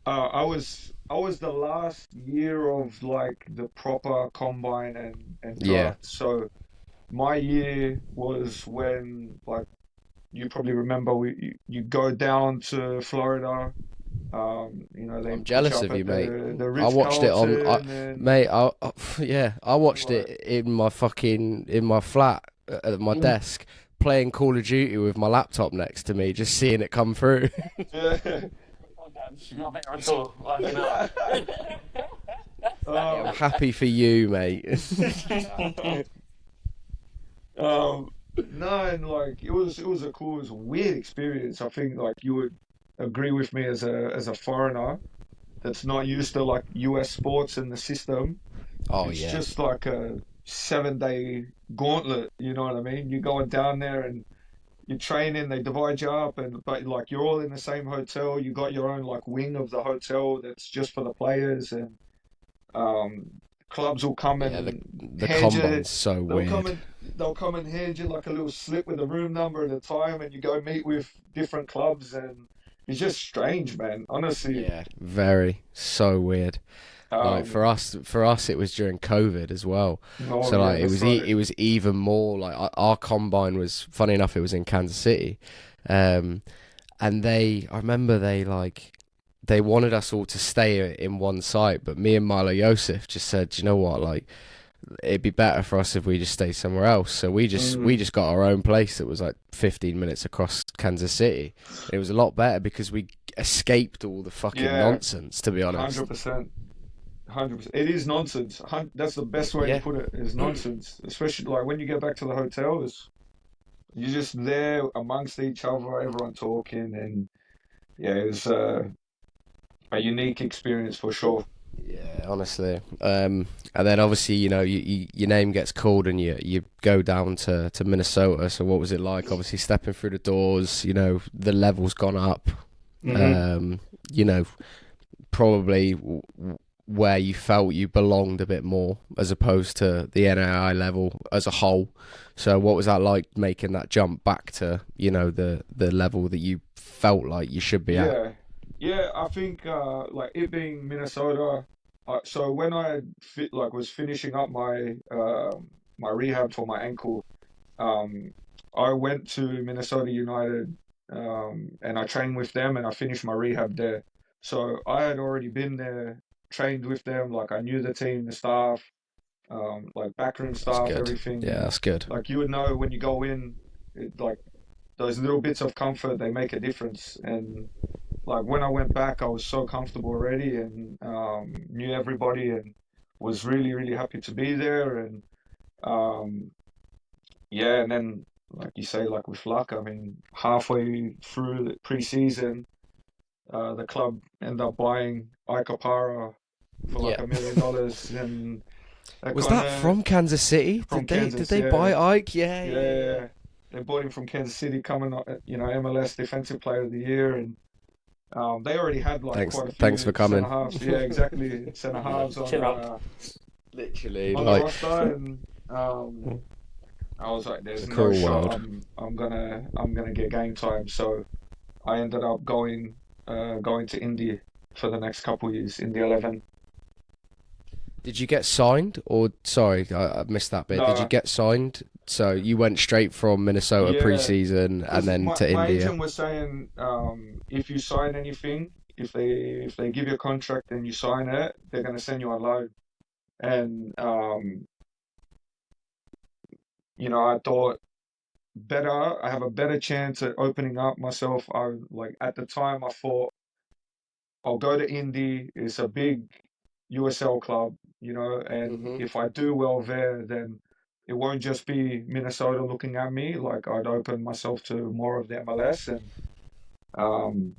Speaker 3: I was the last year of like the proper combine and
Speaker 1: Yeah,
Speaker 3: draft. So my year was when like you probably remember you go down to Florida. You know, they
Speaker 1: I'm
Speaker 3: put you
Speaker 1: jealous
Speaker 3: up
Speaker 1: of you,
Speaker 3: at
Speaker 1: mate.
Speaker 3: the
Speaker 1: I
Speaker 3: Ritz
Speaker 1: watched it on,
Speaker 3: Carlton and
Speaker 1: mate. Yeah, I watched
Speaker 3: like,
Speaker 1: it in my flat at my desk, playing Call of Duty with my laptop next to me, just seeing it come through.
Speaker 3: yeah.
Speaker 2: Not better at all. Like, you know.
Speaker 1: I'm happy for you, mate.
Speaker 3: Um, no, and like it was a weird experience. I think like you would agree with me as a foreigner that's not used to like US sports and the system.
Speaker 1: Oh
Speaker 3: It's
Speaker 1: yeah,
Speaker 3: just like a 7 day gauntlet, you know what I mean? You're going down there and you're training, they divide you up and but like you're all in the same hotel, you got your own like wing of the hotel that's just for the players and um clubs will come
Speaker 1: yeah.
Speaker 3: and
Speaker 1: The
Speaker 3: hand you
Speaker 1: combine's so
Speaker 3: they'll come
Speaker 1: weird.
Speaker 3: and they'll come and hand you like a little slip with a room number at a time and you go meet with different clubs and it's just strange, man. Honestly.
Speaker 1: Yeah, very so weird. Like
Speaker 3: Um
Speaker 1: for us, it was during COVID as well.
Speaker 3: oh
Speaker 1: So
Speaker 3: yeah,
Speaker 1: like
Speaker 3: that's right.
Speaker 1: it was even more like our combine was funny enough. It was in Kansas City, um, and I remember they wanted us all to stay in one site, but me and Milo Yosef just said, "Do you know what, like it'd be better for us if we just stay somewhere else." So we
Speaker 3: Mm,
Speaker 1: just got our own place that was like 15 minutes across Kansas City. It was a lot better because we escaped all the fucking
Speaker 3: yeah,
Speaker 1: nonsense, to be honest.
Speaker 3: 100%. 100%. It is nonsense. That's the best way to
Speaker 1: Yeah.
Speaker 3: put it, is nonsense. Especially like when you get back to the hotel, you're just there amongst each other, everyone talking, and yeah, it was a unique experience for sure.
Speaker 1: Yeah, honestly. And then obviously, you know, your name gets called and you go down to Minnesota. So what was it like? Obviously, stepping through the doors, you know, the level's gone up.
Speaker 3: Hmm.
Speaker 1: Um, you know, probably where you felt you belonged a bit more as opposed to the NAI level as a whole. So what was that like making that jump back to, you know, the level that you felt like you should be at?
Speaker 3: Yeah, yeah. I think like it being Minnesota. So when I was finishing up my rehab for my ankle, um, I went to Minnesota United, and I trained with them, and I finished my rehab there. So I had already been there, trained with them. Like I knew the team, the staff, like backroom
Speaker 1: That's
Speaker 3: staff,
Speaker 1: good.
Speaker 3: everything,
Speaker 1: Yeah,
Speaker 3: and
Speaker 1: that's good.
Speaker 3: like you would know when you go in, like those little bits of comfort, they make a difference. And like when I went back, I was so comfortable already and knew everybody and was really, really happy to be there. And um, yeah, and then like you say, like with luck, I mean, halfway through the preseason, the club ended up buying Icapara for like
Speaker 1: Yeah.
Speaker 3: $1 million, and that
Speaker 1: Was
Speaker 3: kind
Speaker 1: that
Speaker 3: of
Speaker 1: from Kansas City?
Speaker 3: from
Speaker 1: Did
Speaker 3: Kansas.
Speaker 1: they buy Ike? Yeah,
Speaker 3: Yeah,
Speaker 1: yeah, yeah.
Speaker 3: yeah. They bought him from Kansas City, coming, MLS Defensive Player of the Year, and they already had like quite a
Speaker 1: Thanks for
Speaker 3: few centre
Speaker 1: coming.
Speaker 3: halves. Yeah, exactly, centre halves
Speaker 2: Chill out.
Speaker 1: Literally,
Speaker 3: on the
Speaker 1: like
Speaker 3: roster, and I was like,
Speaker 1: it's
Speaker 3: "There's
Speaker 1: a
Speaker 3: no
Speaker 1: cruel
Speaker 3: shot.
Speaker 1: world.
Speaker 3: I'm gonna get game time." So I ended up going to Indy for the next couple years in the 11.
Speaker 1: Did you get signed, or sorry, I missed that bit. Did you
Speaker 3: No,
Speaker 1: get signed? So you went straight from Minnesota
Speaker 3: yeah,
Speaker 1: preseason and
Speaker 3: because
Speaker 1: then to
Speaker 3: my
Speaker 1: India.
Speaker 3: agent was saying, if you sign anything, if they give you a contract and you sign it, they're gonna send you on loan. And I thought I have a better chance at opening up myself. At the time I thought I'll go to Indy. It's a big USL club, and
Speaker 1: Hmm.
Speaker 3: if I do well there, then it won't just be Minnesota looking at me. Like, I'd open myself to more of the MLS, and um,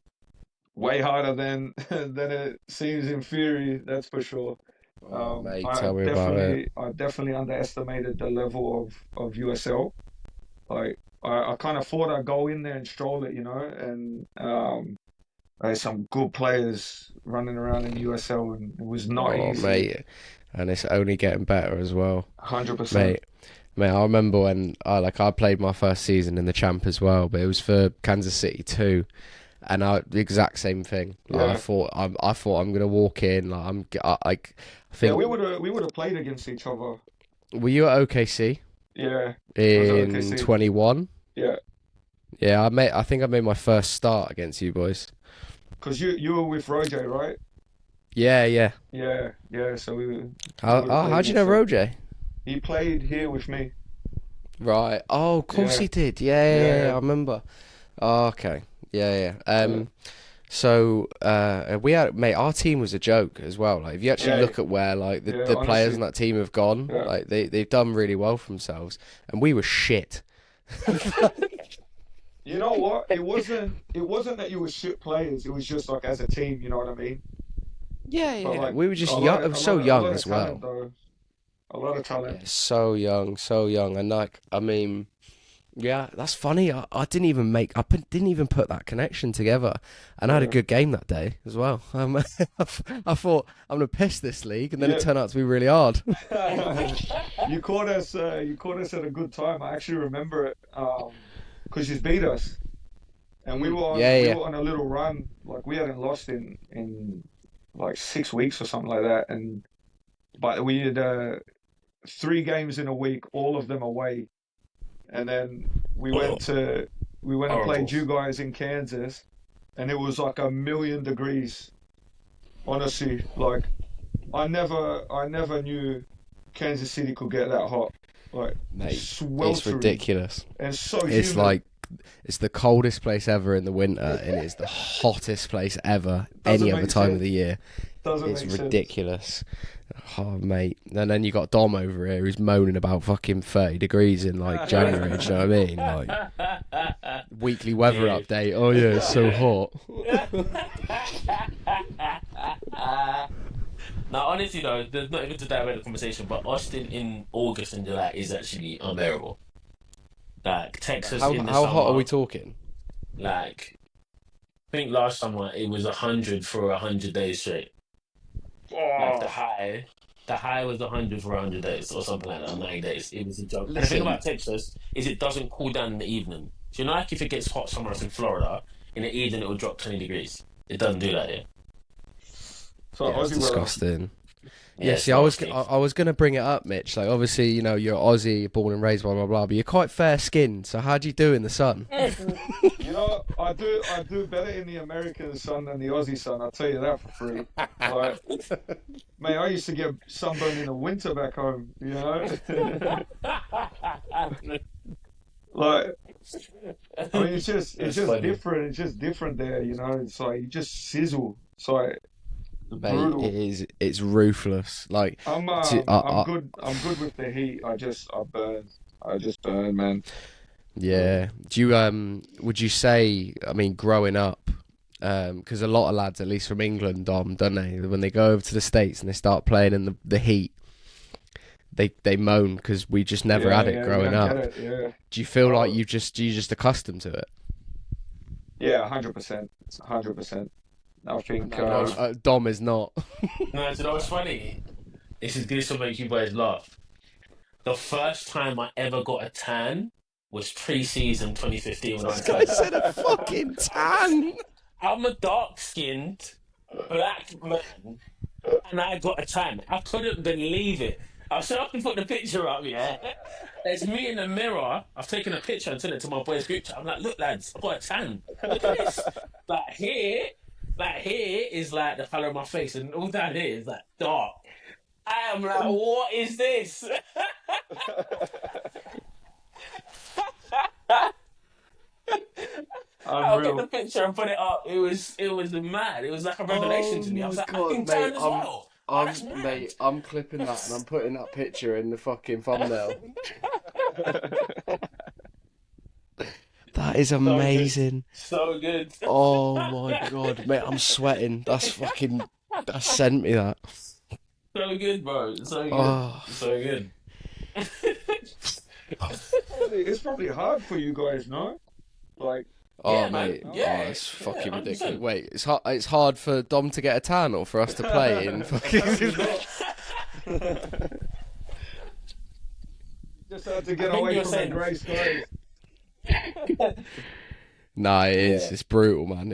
Speaker 3: way harder than than it seems in theory. That's for sure.
Speaker 1: Oh, mate,
Speaker 3: I
Speaker 1: tell me about it.
Speaker 3: definitely underestimated the level of USL. Like, I kind of thought I'd go in there and stroll it, and there's some good players running around in USL, and it was not
Speaker 1: Oh,
Speaker 3: easy.
Speaker 1: mate, and it's only getting better as well,
Speaker 3: 100%.
Speaker 1: mate. Mate, I remember when I played my first season in the Champ as well, but it was for Kansas City too, and the exact same thing. Like,
Speaker 3: Yeah.
Speaker 1: I thought I'm gonna walk in. I
Speaker 3: Yeah,
Speaker 1: think
Speaker 3: we would have played against each other.
Speaker 1: were you at OKC
Speaker 3: Yeah, I was at
Speaker 1: in
Speaker 3: OKC.
Speaker 1: 21?
Speaker 3: Yeah,
Speaker 1: Yeah, I think I made my first start against you boys.
Speaker 3: because you were with Roger, right?
Speaker 1: Yeah, yeah.
Speaker 3: Yeah, yeah. So we would have played
Speaker 1: How'd you know
Speaker 3: against him.
Speaker 1: Roger?
Speaker 3: He played here with me.
Speaker 1: Right. Oh, of course
Speaker 3: Yeah,
Speaker 1: he did. Yeah, yeah,
Speaker 3: yeah,
Speaker 1: yeah,
Speaker 3: yeah.
Speaker 1: I remember. Oh, okay. Yeah, yeah.
Speaker 3: Yeah.
Speaker 1: So we had, mate, our team was a joke as well. Like, if you actually
Speaker 3: Yeah,
Speaker 1: look at where like
Speaker 3: yeah.
Speaker 1: the players
Speaker 3: Honestly,
Speaker 1: in that team have gone,
Speaker 3: yeah.
Speaker 1: like they've done really well for themselves, and we were shit.
Speaker 3: You know what? It wasn't that you were shit players. It was just like as a team. You know what I mean?
Speaker 1: Yeah,
Speaker 3: But
Speaker 1: yeah.
Speaker 3: like
Speaker 1: We were just young, so
Speaker 3: a
Speaker 1: young
Speaker 3: lot of
Speaker 1: as
Speaker 3: talent
Speaker 1: well.
Speaker 3: though. A lot of
Speaker 1: Yeah,
Speaker 3: talent.
Speaker 1: so young, and like, I mean, yeah, that's funny. Didn't even put that connection together, and I had a
Speaker 3: Yeah.
Speaker 1: good game that day as well. I thought I'm gonna piss this league, and then it
Speaker 3: Yeah.
Speaker 1: turned out to be really hard.
Speaker 3: You caught us. You caught us at a good time. I actually remember it. Because you beat us, and we
Speaker 1: Mm.
Speaker 3: were on
Speaker 1: Yeah,
Speaker 3: we
Speaker 1: yeah.
Speaker 3: were on a little run. Like, we hadn't lost in like 6 weeks or something like that. But we had 3 games in a week, all of them away, and then we went and
Speaker 2: Horrible.
Speaker 3: played you guys in Kansas, and it was like 1,000,000 degrees. Honestly, like, I never knew Kansas City could get that hot. Like,
Speaker 1: Mate, it's
Speaker 3: sweltering
Speaker 1: ridiculous.
Speaker 3: and so
Speaker 1: It's
Speaker 3: humid.
Speaker 1: like it's the coldest place ever in the winter, and it's the hottest place ever
Speaker 3: Doesn't
Speaker 1: any other
Speaker 3: make
Speaker 1: time of
Speaker 3: sense.
Speaker 1: the year.
Speaker 3: Doesn't
Speaker 1: It's
Speaker 3: make sense.
Speaker 1: ridiculous. Oh, mate. And then you got Dom over here who's moaning about fucking 30 degrees in like January. Do you know what I mean? Like, weekly weather
Speaker 2: Yeah.
Speaker 1: update. Oh yeah, it's so hot.
Speaker 2: Now, honestly, though, there's not even to divert the conversation, but Austin in August and July is actually unbearable. Like, Texas
Speaker 1: How
Speaker 2: in the
Speaker 1: how hot are
Speaker 2: summer,
Speaker 1: we talking?
Speaker 2: like, I think last summer it was 100 for 100 days straight. Like,
Speaker 3: Oh,
Speaker 2: the high was 100 for 100 days or something like that, 90 days. It was a joke. And the thing
Speaker 1: Listen,
Speaker 2: about Texas is it doesn't cool down in the evening. So, like, if it gets hot somewhere else in Florida, in the evening it will drop 20 degrees. It doesn't do that here.
Speaker 3: so
Speaker 1: yeah, it's
Speaker 3: Aussie weather.
Speaker 1: disgusting.
Speaker 2: Yeah,
Speaker 1: Yeah,
Speaker 2: it's
Speaker 1: see, I
Speaker 2: nasty.
Speaker 1: was gonna bring it up, Mitch. Like, obviously, you know, you're Aussie, you're born and raised, blah blah blah, but you're quite fair skinned. So how do you do in the sun?
Speaker 3: I do better in the American sun than the Aussie sun. I'll tell you that for free. Like, mate, I used to get sunburned in the winter back home. Like, I mean, it's
Speaker 2: That's
Speaker 3: just
Speaker 2: funny.
Speaker 3: different. It's just different there. It's like you just sizzle. It's like
Speaker 1: Mate,
Speaker 3: brutal.
Speaker 1: it's ruthless. Like,
Speaker 3: I'm good. I'm good with the heat. I burn. I just burn, man.
Speaker 1: yeah. Do you would you say? I mean, growing up, because a lot of lads, at least from England, don't they? When they go over to the States and they start playing in the heat, they moan because we just never had it growing up. Do you feel like you're just accustomed to it?
Speaker 3: Yeah, 100%, 100%. I think
Speaker 1: Dom is not.
Speaker 2: No, you know what's funny? This will make you boys laugh. The first time I ever got a tan was pre-season 2015 when I was
Speaker 1: This guy said a fucking tan.
Speaker 2: I'm a dark-skinned black man, and I got a tan. I couldn't believe it. I said I can put the picture up, yeah. There's me in the mirror. I've taken a picture and sent it to my boys' group chat. I'm like, look, lads, I got a tan. Look at this. Here is like the colour of my face, and all down here is like dark. I am like, what is this? I'll get the picture and put it up. It was mad. It was like a revelation to me. I was like, I can tan as well.
Speaker 1: I'm clipping that and I'm putting that picture in the fucking thumbnail. That is amazing.
Speaker 2: So good.
Speaker 1: Oh my god, mate, I'm sweating. That sent me that.
Speaker 2: So good, bro. So good.
Speaker 1: Oh.
Speaker 2: So good.
Speaker 3: It's probably hard for you guys, no? Like,
Speaker 2: Yeah,
Speaker 1: mate,
Speaker 2: man. Yeah,
Speaker 1: it's fucking
Speaker 2: 100%.
Speaker 1: ridiculous. Wait, it's hard for Dom to get a tan or for us to play in fucking.
Speaker 3: just had to get away from the grey skies.
Speaker 1: Nah, it is. It's brutal, man.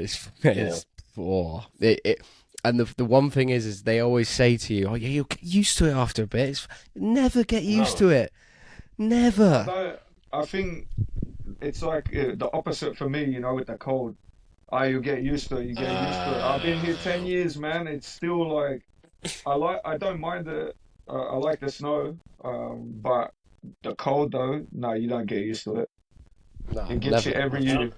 Speaker 1: And the one thing is they always say to you, "Oh yeah, you'll get used to it after a bit." Never get used to it. Never.
Speaker 3: I think it's like the opposite for me, you know, with the cold. You get used to it. You get used to it. I've been here 10 years, man. It's still like I don't mind it. I like the snow, but the cold though, no, you don't get used to it.
Speaker 1: No,
Speaker 3: It gets you every year.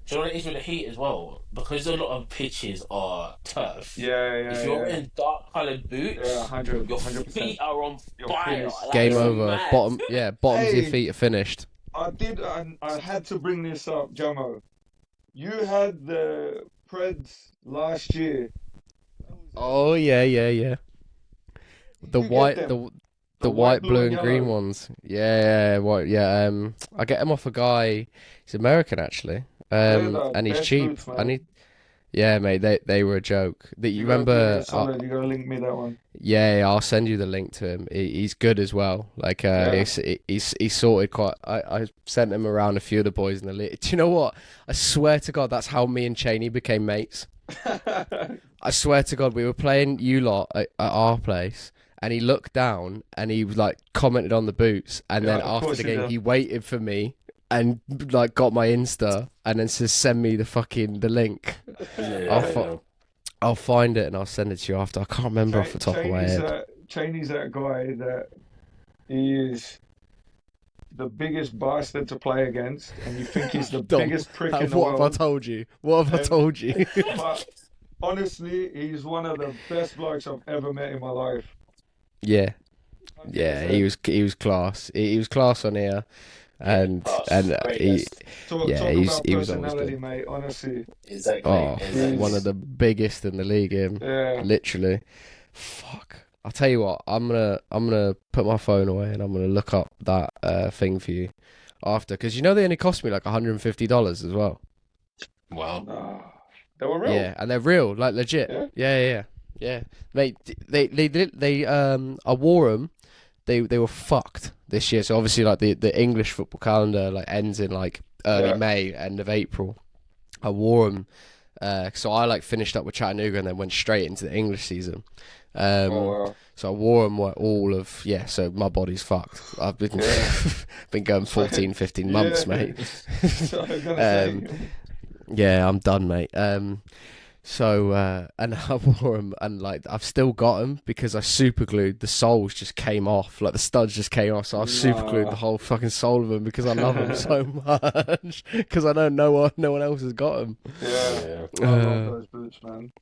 Speaker 2: Do you know what it is with the heat as well? Because a lot of pitches are turf.
Speaker 3: Yeah.
Speaker 2: If you're in dark-coloured boots,
Speaker 3: Yeah, 100%.
Speaker 2: your feet are on fire. Like,
Speaker 1: Game over.
Speaker 2: mad.
Speaker 1: Bottoms of your feet are finished.
Speaker 3: I had to bring this up, Jomo. You had the Preds last year.
Speaker 1: Oh yeah. The white, the white, blue, and green
Speaker 3: yellow.
Speaker 1: ones. Yeah, white. Yeah. I get them off a guy. He's American actually. And he's
Speaker 3: best
Speaker 1: cheap.
Speaker 3: boots, man.
Speaker 1: Yeah, mate. They were a joke. You
Speaker 3: You
Speaker 1: remember?
Speaker 3: gotta link me that one.
Speaker 1: Yeah, I'll send you the link to him. He's good as well. Like, he's sorted quite. I sent him around a few of the boys in the league. Do you know what? I swear to God, that's how me and Chaney became mates. I swear to God, we were playing you lot at our place, and he looked down and he like commented on the boots, and then after the game, he waited for me and like got my Insta, and then says send me the link. I'll find it and I'll send it to you after. I can't remember off the top of my head.
Speaker 3: Chaney's that guy that he is the biggest bastard to play against, and you think he's the biggest prick in the world.
Speaker 1: What have I told you?
Speaker 3: But honestly, he's one of the best blokes I've ever met in my life.
Speaker 1: Yeah, he was class. He was class on here. And he was
Speaker 3: personality, mate. Honestly,
Speaker 2: exactly.
Speaker 1: One of the biggest in the league. Literally. Fuck. I'll tell you what. I'm gonna put my phone away and I'm gonna look up that thing for you after, because you know they only cost me like $150 as well.
Speaker 2: Wow.
Speaker 3: They were real.
Speaker 1: Yeah, and they're real, like legit. Yeah. Mate, they I wore them. They were fucked this year. So obviously, like the English football calendar like ends in like early May, end of April. I wore them, so I like finished up with Chattanooga and then went straight into the English season. So I wore them all of So my body's fucked. I've been been going 14, 15 months, mate. Yeah, I'm done, mate. So, and I wore them, and like I've still got them because I super glued. The soles just came off, like the studs just came off. So I super glued the whole fucking sole of them because I love them so much. Because I know no one else has got them.
Speaker 3: Yeah. I love those boots, man.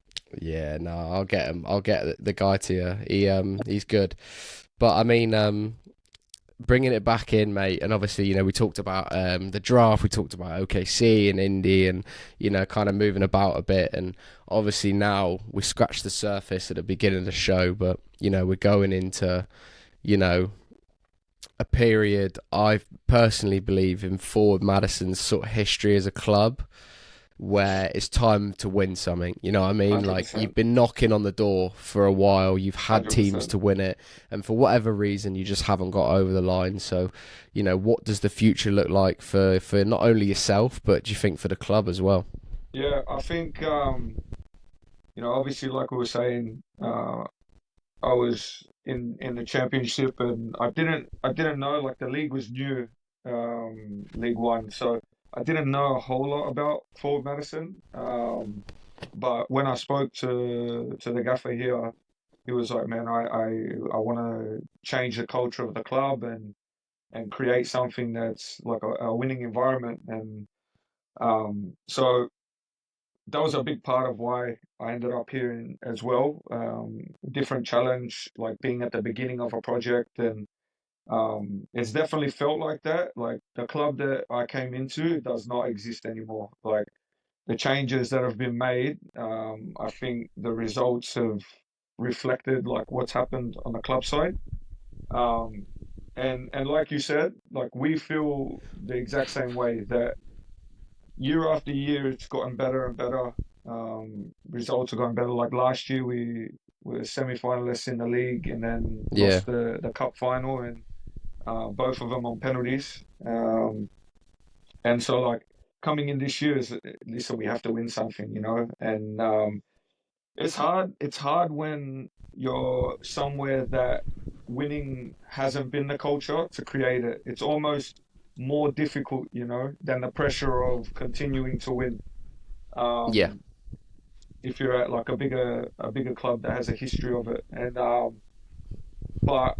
Speaker 1: Yeah, no, I'll get him. I'll get the guy to you. He's good, but I mean, bringing it back in, mate, and obviously, you know, we talked about the draft, we talked about OKC and Indy, and, you know, kind of moving about a bit, and obviously now we scratched the surface at the beginning of the show, but, you know, we're going into, you know, a period I personally believe in Forward Madison's sort of history as a club where it's time to win something. You know what I mean?
Speaker 3: 100%.
Speaker 1: Like, you've been knocking on the door for a while, you've had
Speaker 3: 100%.
Speaker 1: teams to win it, and for whatever reason you just haven't got over the line. So, you know, what does the future look like for not only yourself, but do you think for the club as well?
Speaker 3: Yeah, I think you know, obviously, like we were saying, I was in the championship, and I didn't know, like, the league was new, League One, so I didn't know a whole lot about Forward Madison. But when I spoke to the gaffer here, he was like, "Man, I want to change the culture of the club and create something that's like a winning environment." And so that was a big part of why I ended up here as well. Different challenge, like being at the beginning of a project, and it's definitely felt like that. Like, the club that I came into does not exist anymore. Like, the changes that have been made, I think the results have reflected like what's happened on the club side. Um, and like you said, like, we feel the exact same way, that year after year it's gotten better and better. Results are going better. Like, last year we were semi-finalists in the league and then
Speaker 1: Yeah.
Speaker 3: lost the cup final, and both of them on penalties. And so, like, coming in this year is, listen, we have to win something, you know. And it's hard. It's hard when you're somewhere that winning hasn't been the culture, to create it. It's almost more difficult, you know, than the pressure of continuing to win.
Speaker 1: Yeah.
Speaker 3: If you're at like a bigger club that has a history of it. And but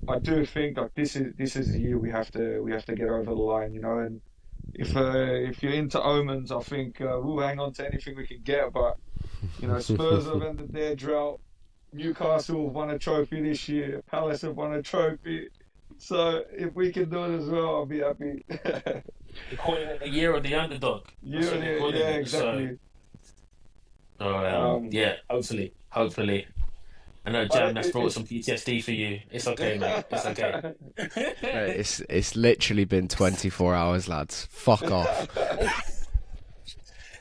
Speaker 3: I do think, like, this is the year we have to get over the line, you know. And if you're into omens, I think we'll hang on to anything we can get. But, you know, Spurs have ended their drought. Newcastle have won a trophy this year. Palace have won a trophy. So if we can do it as well, I'll be happy.
Speaker 2: They're calling it the year of the underdog. That's what they're calling
Speaker 3: Yeah,
Speaker 2: it.
Speaker 3: exactly.
Speaker 2: So, yeah, hopefully. I know, Jam, that's brought some PTSD for you. It's okay, mate. It's okay.
Speaker 1: Mate, it's literally been 24 hours, lads. Fuck off.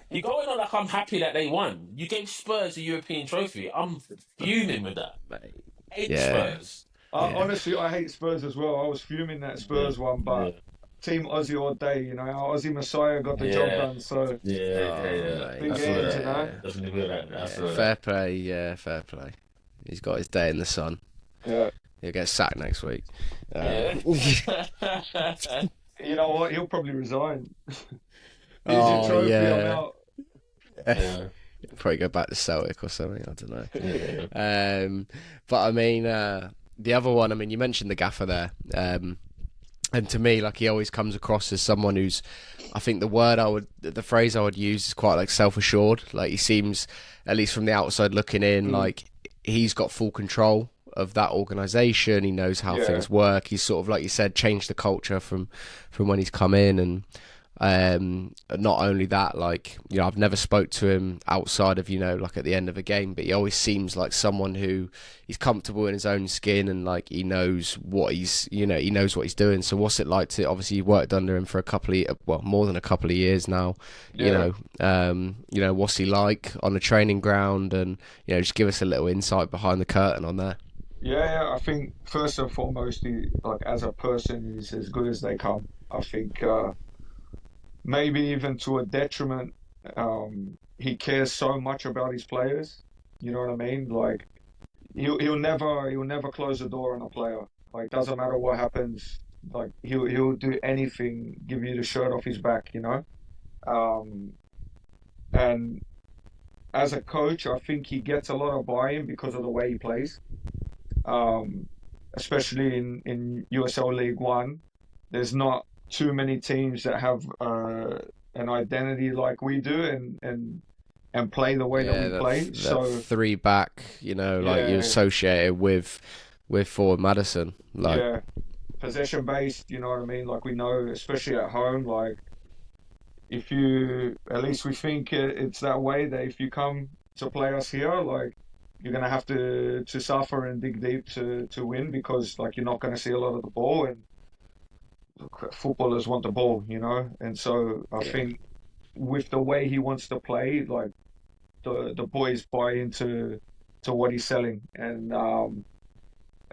Speaker 2: You're going on like I'm happy that they won. You gave Spurs a European trophy. I'm fuming with that.
Speaker 1: Mate.
Speaker 2: Hate
Speaker 1: Yeah.
Speaker 2: Spurs.
Speaker 3: Honestly, I hate Spurs as well. I was fuming that Spurs one, but Team Aussie all day, you know. Our Aussie Messiah got the job done, so
Speaker 2: Yeah.
Speaker 1: Mate,
Speaker 3: big
Speaker 2: That's
Speaker 3: game
Speaker 2: what
Speaker 3: tonight.
Speaker 2: Definitely feel that. That's
Speaker 1: Yeah,
Speaker 2: what
Speaker 1: fair play, yeah, fair play. He's got his day in the sun.
Speaker 3: Yeah.
Speaker 1: He'll get sacked next week.
Speaker 3: You know what? He'll probably resign. Here's
Speaker 1: Oh,
Speaker 3: your trophy,
Speaker 1: yeah.
Speaker 3: I'm out.
Speaker 2: Yeah.
Speaker 1: Probably go back to Celtic or something, I don't know.
Speaker 2: Yeah.
Speaker 1: But I mean, the other one, I mean, you mentioned the gaffer there. And to me, like, he always comes across as someone who's, I think the phrase I would use is quite like self-assured. Like, he seems, at least from the outside looking in, like he's got full control of that organisation. He knows how things work. He's sort of, like you said, changed the culture from when he's come in. And not only that, like, you know, I've never spoke to him outside of, you know, like at the end of a game, but he always seems like someone who he's comfortable in his own skin, and like he knows what he's doing. So what's it like to, obviously you worked under him for more than a couple of years now, you know, what's he like on the training ground, and, you know, just give us a little insight behind the curtain on there.
Speaker 3: Yeah, I think first and foremost, he, like, as a person, he's as good as they come. I think maybe even to a detriment, he cares so much about his players. You know what I mean? Like, he'll never close the door on a player. Like, doesn't matter what happens. Like, he'll do anything, give you the shirt off his back. You know. And as a coach, I think he gets a lot of buy-in because of the way he plays. Especially in USL League One, there's not too many teams that have an identity like we do, and play the way that we play. So
Speaker 1: three back, you know, like you associated with Forward Madison, like.
Speaker 3: possession based. You know what I mean? Like we know, especially at home, like if you, at least we think it's that way, that if you come to play us here, like you're gonna have to suffer and dig deep to win, because like you're not gonna see a lot of the ball, and footballers want the ball, you know. And so I think with the way he wants to play, like the boys buy into to what he's selling, and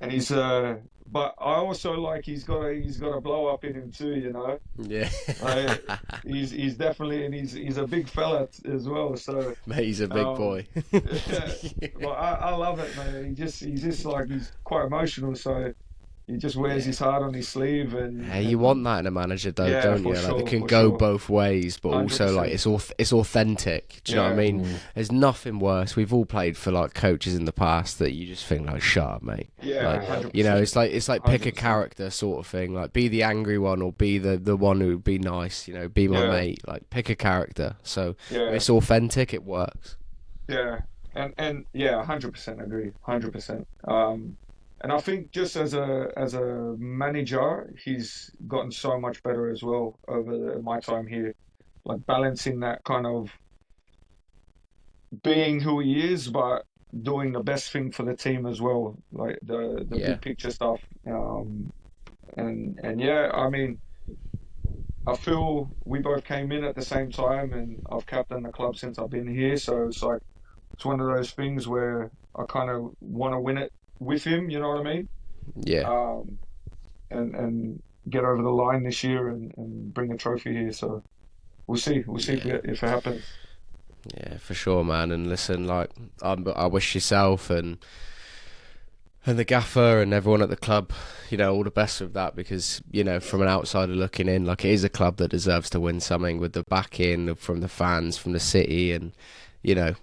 Speaker 3: he's but I also like he's got a blow up in him too, you know.
Speaker 1: Yeah.
Speaker 3: He's definitely, and he's a big fella as well. So
Speaker 1: Mate, he's a big boy.
Speaker 3: Well, I love it, man. He's just like, he's quite emotional, so he just wears his heart on his sleeve. And
Speaker 1: Hey, you want that in a manager, though, don't you? Like,
Speaker 3: sure,
Speaker 1: it can
Speaker 3: for
Speaker 1: go
Speaker 3: sure.
Speaker 1: both ways, but also
Speaker 3: 100%.
Speaker 1: like it's authentic. Do you know what I mean? There's nothing worse. We've all played for like coaches in the past that you just think like, shut up, mate.
Speaker 3: Yeah,
Speaker 1: Like,
Speaker 3: 100%.
Speaker 1: you know, it's like pick a
Speaker 3: 100%.
Speaker 1: character sort of thing. Like, be the angry one or be the one who would be nice. You know, be my mate. Like, pick a character. So if it's authentic, it works.
Speaker 3: Yeah, and yeah, 100% agree, 100%. And I think just as a manager, he's gotten so much better as well over my time here, like balancing that kind of being who he is, but doing the best thing for the team as well, like the big picture stuff. And yeah, I mean, I feel we both came in at the same time, and I've captained the club since I've been here, so it's like it's one of those things where I kind of want to win it with him, you know what I mean?
Speaker 1: Yeah.
Speaker 3: And get over the line this year and bring a trophy here. So we'll see if it happens.
Speaker 1: Yeah, for sure, man. And listen, like I wish yourself and the gaffer and everyone at the club, you know, all the best with that, because, you know, from an outsider looking in, like, it is a club that deserves to win something, with the backing from the fans, from the city, and, you know,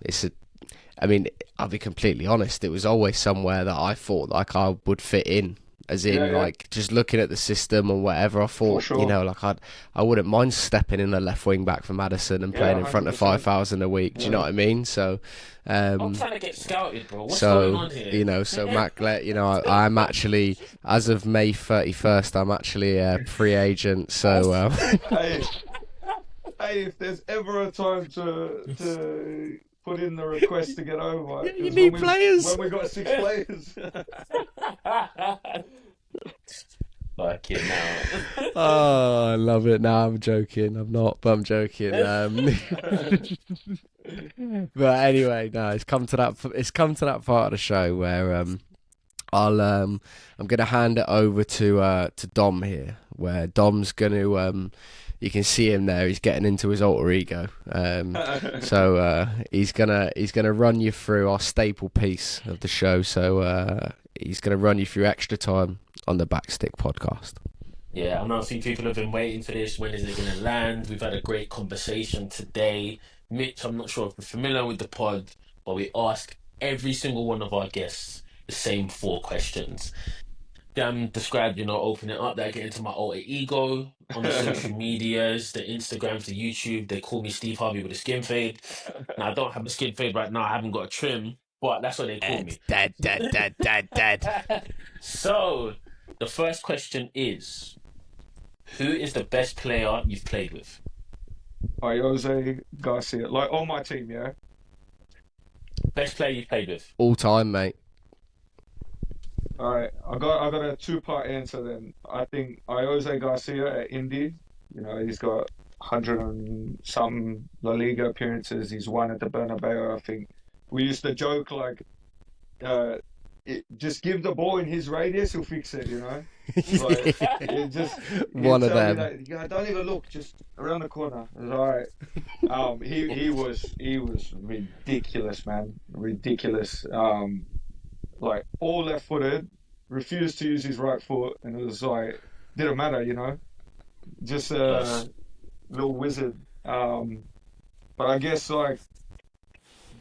Speaker 1: I mean, I'll be completely honest, it was always somewhere that I thought like I would fit in, as in like just looking at the system and whatever. I thought, you know, like I wouldn't mind stepping in a left wing back for Madison and playing in front of 5,000 a week. Do you know what I mean? So
Speaker 2: I'm trying to get scouted, bro. What's going on here?
Speaker 1: You know, so Matt Glaeser, you know, I'm actually, as of May 31st, I'm actually a free agent. So
Speaker 3: hey, if there's ever a time to put in the request to get over,
Speaker 1: you need players.
Speaker 3: When we got 6 players.
Speaker 2: Fuck it now.
Speaker 1: Oh, I love it. No, I'm joking. I'm not, but I'm joking. But anyway, no, it's come to that part of the show where I'm gonna hand it over to Dom here, where Dom's gonna you can see him there. He's getting into his alter ego. So he's gonna run you through our staple piece of the show. So he's gonna run you through extra time on the Backstick podcast.
Speaker 2: Yeah, I know a few people have been waiting for this. When is it going to land? We've had a great conversation today. Mitch, I'm not sure if you're familiar with the pod, but we ask every single one of our guests the same 4 questions. Described, you know, opening up that I get into my alter ego on the social medias, the Instagrams, the YouTube. They call me Steve Harvey with a skin fade. Now, I don't have a skin fade right now. I haven't got a trim, but that's what they call me.
Speaker 1: Dead.
Speaker 2: So, the first question is, who is the best player you've played with?
Speaker 3: Jose Garcia, like on my team, yeah.
Speaker 2: Best player you've played with?
Speaker 1: All time, mate.
Speaker 3: All right, I got a 2-part answer then. I think Jose Garcia at Indy. You know, he's got 100 and some La Liga appearances. He's won at the Bernabeu. I think we used to joke like, just give the ball in his radius, he'll fix it. You know, like,
Speaker 1: one of them.
Speaker 3: That, don't even look, just around the corner. It's all right. He was ridiculous, man. Ridiculous. Like all left-footed, refused to use his right foot, and it was like didn't matter, you know, just a little wizard. But I guess like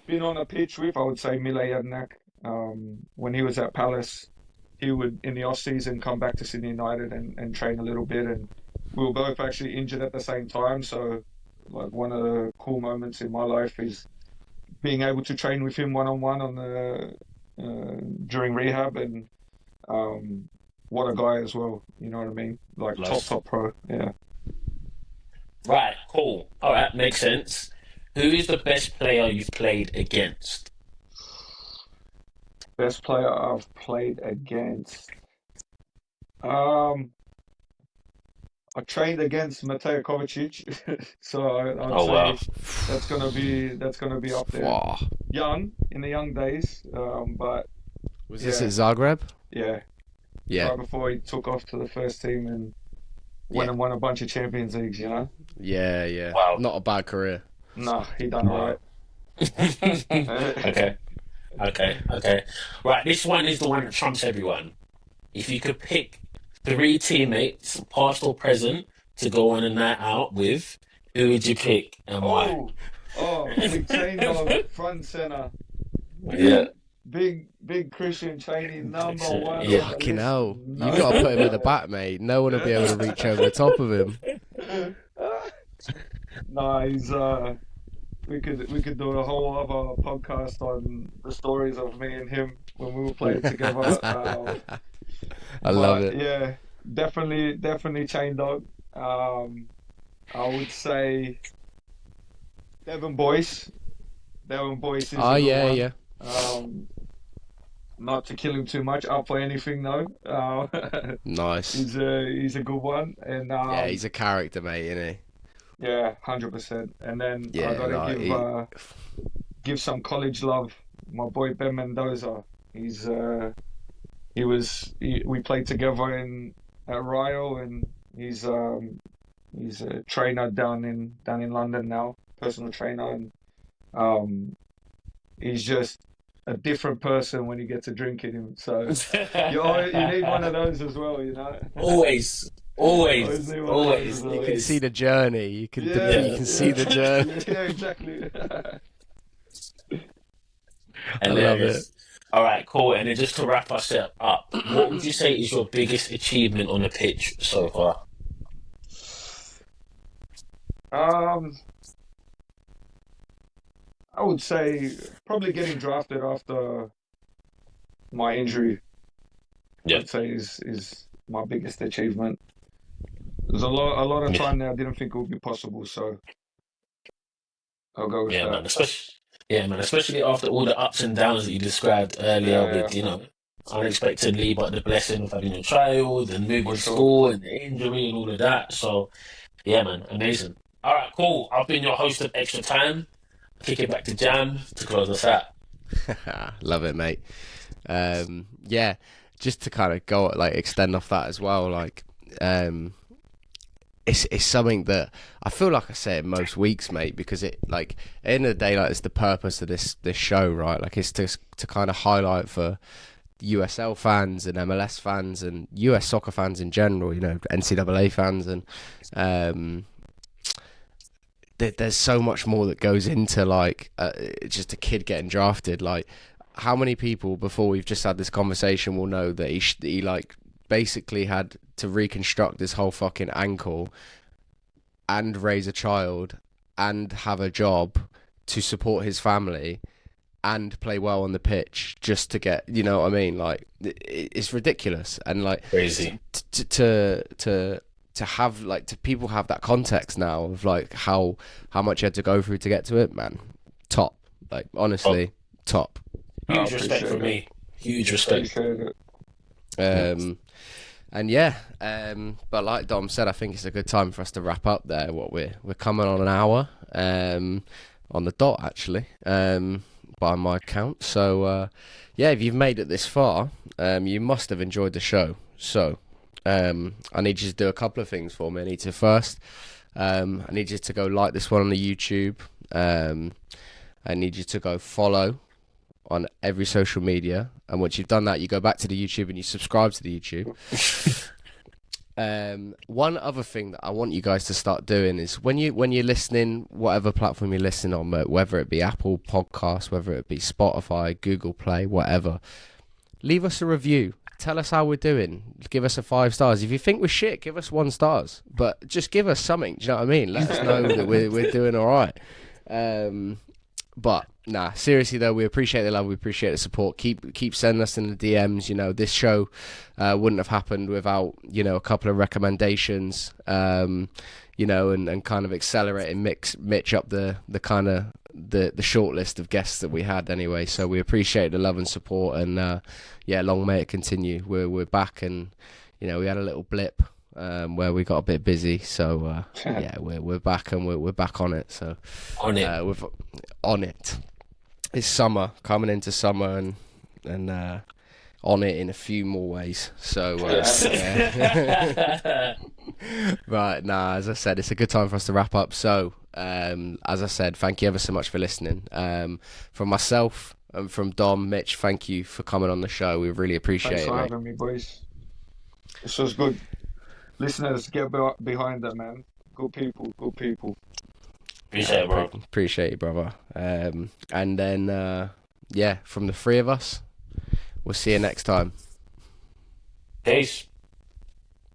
Speaker 3: been on a pitch with, I would say Mile Jedinak. When he was at Palace, he would in the off season come back to Sydney United and train a little bit, and we were both actually injured at the same time. So like one of the cool moments in my life is being able to train with him one-on-one on the during rehab, and what a guy as well. You know what I mean? Like
Speaker 2: Nice.
Speaker 3: top pro. Yeah.
Speaker 2: Right, cool. All right, makes sense. Who is the best player you've played against?
Speaker 3: Best player I've played against. I trained against Mateo Kovacic, so I'd
Speaker 2: Oh,
Speaker 3: say
Speaker 2: wow.
Speaker 3: that's gonna be up there.
Speaker 1: Wow.
Speaker 3: Young in the young days, but
Speaker 1: Was this at Zagreb?
Speaker 3: yeah,
Speaker 1: Yeah.
Speaker 3: right before he took off to the first team and went
Speaker 1: Yeah.
Speaker 3: and won a bunch of Champions Leagues. You know,
Speaker 1: Yeah, yeah.
Speaker 2: Wow.
Speaker 1: Not a bad career.
Speaker 3: nah, he done
Speaker 2: Wow.
Speaker 3: right.
Speaker 2: Okay. Right, this one is the one that trumps everyone. If you could pick 3 teammates, past or present, to go on a night out with, who would you pick and why?
Speaker 3: Big chain dog, front center.
Speaker 2: Yeah.
Speaker 3: Big Christian Chaney, number one.
Speaker 2: Yeah.
Speaker 3: on the
Speaker 1: Fucking
Speaker 3: list.
Speaker 1: hell.
Speaker 3: No.
Speaker 1: You got to put him at the back, mate. No one will be able to reach over the top of him.
Speaker 3: Nah, he's we could do a whole other podcast on the stories of me and him when we were playing together.
Speaker 1: I love
Speaker 3: But
Speaker 1: it.
Speaker 3: yeah, definitely chain dog. I would say Devon Boyce. Devon Boyce is
Speaker 1: Oh,
Speaker 3: a good
Speaker 1: yeah,
Speaker 3: one.
Speaker 1: yeah.
Speaker 3: Not to kill him too much, up for anything though.
Speaker 1: Nice.
Speaker 3: He's a good one, and
Speaker 1: Yeah, he's a character, mate, isn't he?
Speaker 3: yeah, 100%. And then
Speaker 1: Yeah,
Speaker 3: I gotta
Speaker 1: no,
Speaker 3: give some college love. My boy Ben Mendoza. We played together at Rio, and he's a trainer down in London now, personal trainer, and he's just a different person when you get to drinking him. So you need one of those as well, you know.
Speaker 2: Always.
Speaker 3: need one of those as well.
Speaker 1: You can see the journey. You can see the
Speaker 3: yeah.
Speaker 1: journey.
Speaker 3: Yeah, exactly.
Speaker 2: Hilarious. All right, cool. And then just to wrap us up, what would you say is your biggest achievement on the pitch so far?
Speaker 3: I would say probably getting drafted after my injury.
Speaker 2: Yeah.
Speaker 3: I'd say is my biggest achievement. There's a lot of time there I didn't think it would be possible, so I'll go with that.
Speaker 2: Especially after all the ups and downs that you described earlier
Speaker 3: Yeah.
Speaker 2: with, unexpectedly, but the blessing of having a child and moving
Speaker 3: For
Speaker 2: to
Speaker 3: sure.
Speaker 2: school and the injury and all of that. So, yeah, man, amazing. All right, cool. I've been your host of Extra Time. Kick it back to Jam to close us out.
Speaker 1: Love it, mate. Yeah, just to kind of go extend off that as well. It's something that I feel like I say it most weeks, mate, because it at the end of the day, it's the purpose of this show, right? It's to kind of highlight for USL fans and MLS fans and US soccer fans in general, NCAA fans, and there's so much more that goes into just a kid getting drafted. How many people before we've just had this conversation will know that he basically had to reconstruct his whole fucking ankle and raise a child and have a job to support his family and play well on the pitch just to get, you know what I mean? It's ridiculous. And
Speaker 2: Crazy.
Speaker 1: to have to people have that context now of how much you had to go through to get to it, man. Top. Honestly, top.
Speaker 2: Huge respect for me. Huge respect.
Speaker 3: Appreciate it.
Speaker 1: And yeah, but like Dom said, I think it's a good time for us to wrap up there. We're coming on an hour, on the dot actually, by my count. So yeah, if you've made it this far, you must have enjoyed the show. So I need you to do a couple of things for me. I need you to go like this one on the YouTube. I need you to go follow on every social media, and once you've done that, you go back to the YouTube and you subscribe to the YouTube. One other thing that I want you guys to start doing is when you're listening, whatever platform you're listening on, whether it be Apple Podcasts, whether it be Spotify, Google Play, whatever, leave us a review. Tell us how we're doing. Give us a 5 stars. If you think we're shit, give us 1 star. But just give us something. Do you know what I mean? Let us know that we're doing all right. But Nah, seriously though, we appreciate the love, we appreciate the support. Keep sending us in the DMs. You know, this show wouldn't have happened without, you know, a couple of recommendations. You know, and kind of accelerating Mitch up the kind of the short list of guests that we had anyway. So we appreciate the love and support, and yeah, long may it continue. We're back, and you know, we had a little blip where we got a bit busy. So yeah, we're back, and we're back on it. So
Speaker 2: On it.
Speaker 1: we're on it. It's summer, coming into summer, and on it in a few more ways. So yeah. Right, as I said, it's a good time for us to wrap up. So as I said, thank you ever so much for listening. From myself and from Dom, Mitch, thank you for coming on the show. We really appreciate
Speaker 3: Thanks
Speaker 1: it,
Speaker 3: for
Speaker 1: mate.
Speaker 3: having me, boys. This was good. Listeners, get behind that, man. Good people.
Speaker 2: Appreciate it, bro.
Speaker 1: Appreciate you, brother. And then yeah, from the three of us, we'll see you next time.
Speaker 2: Peace.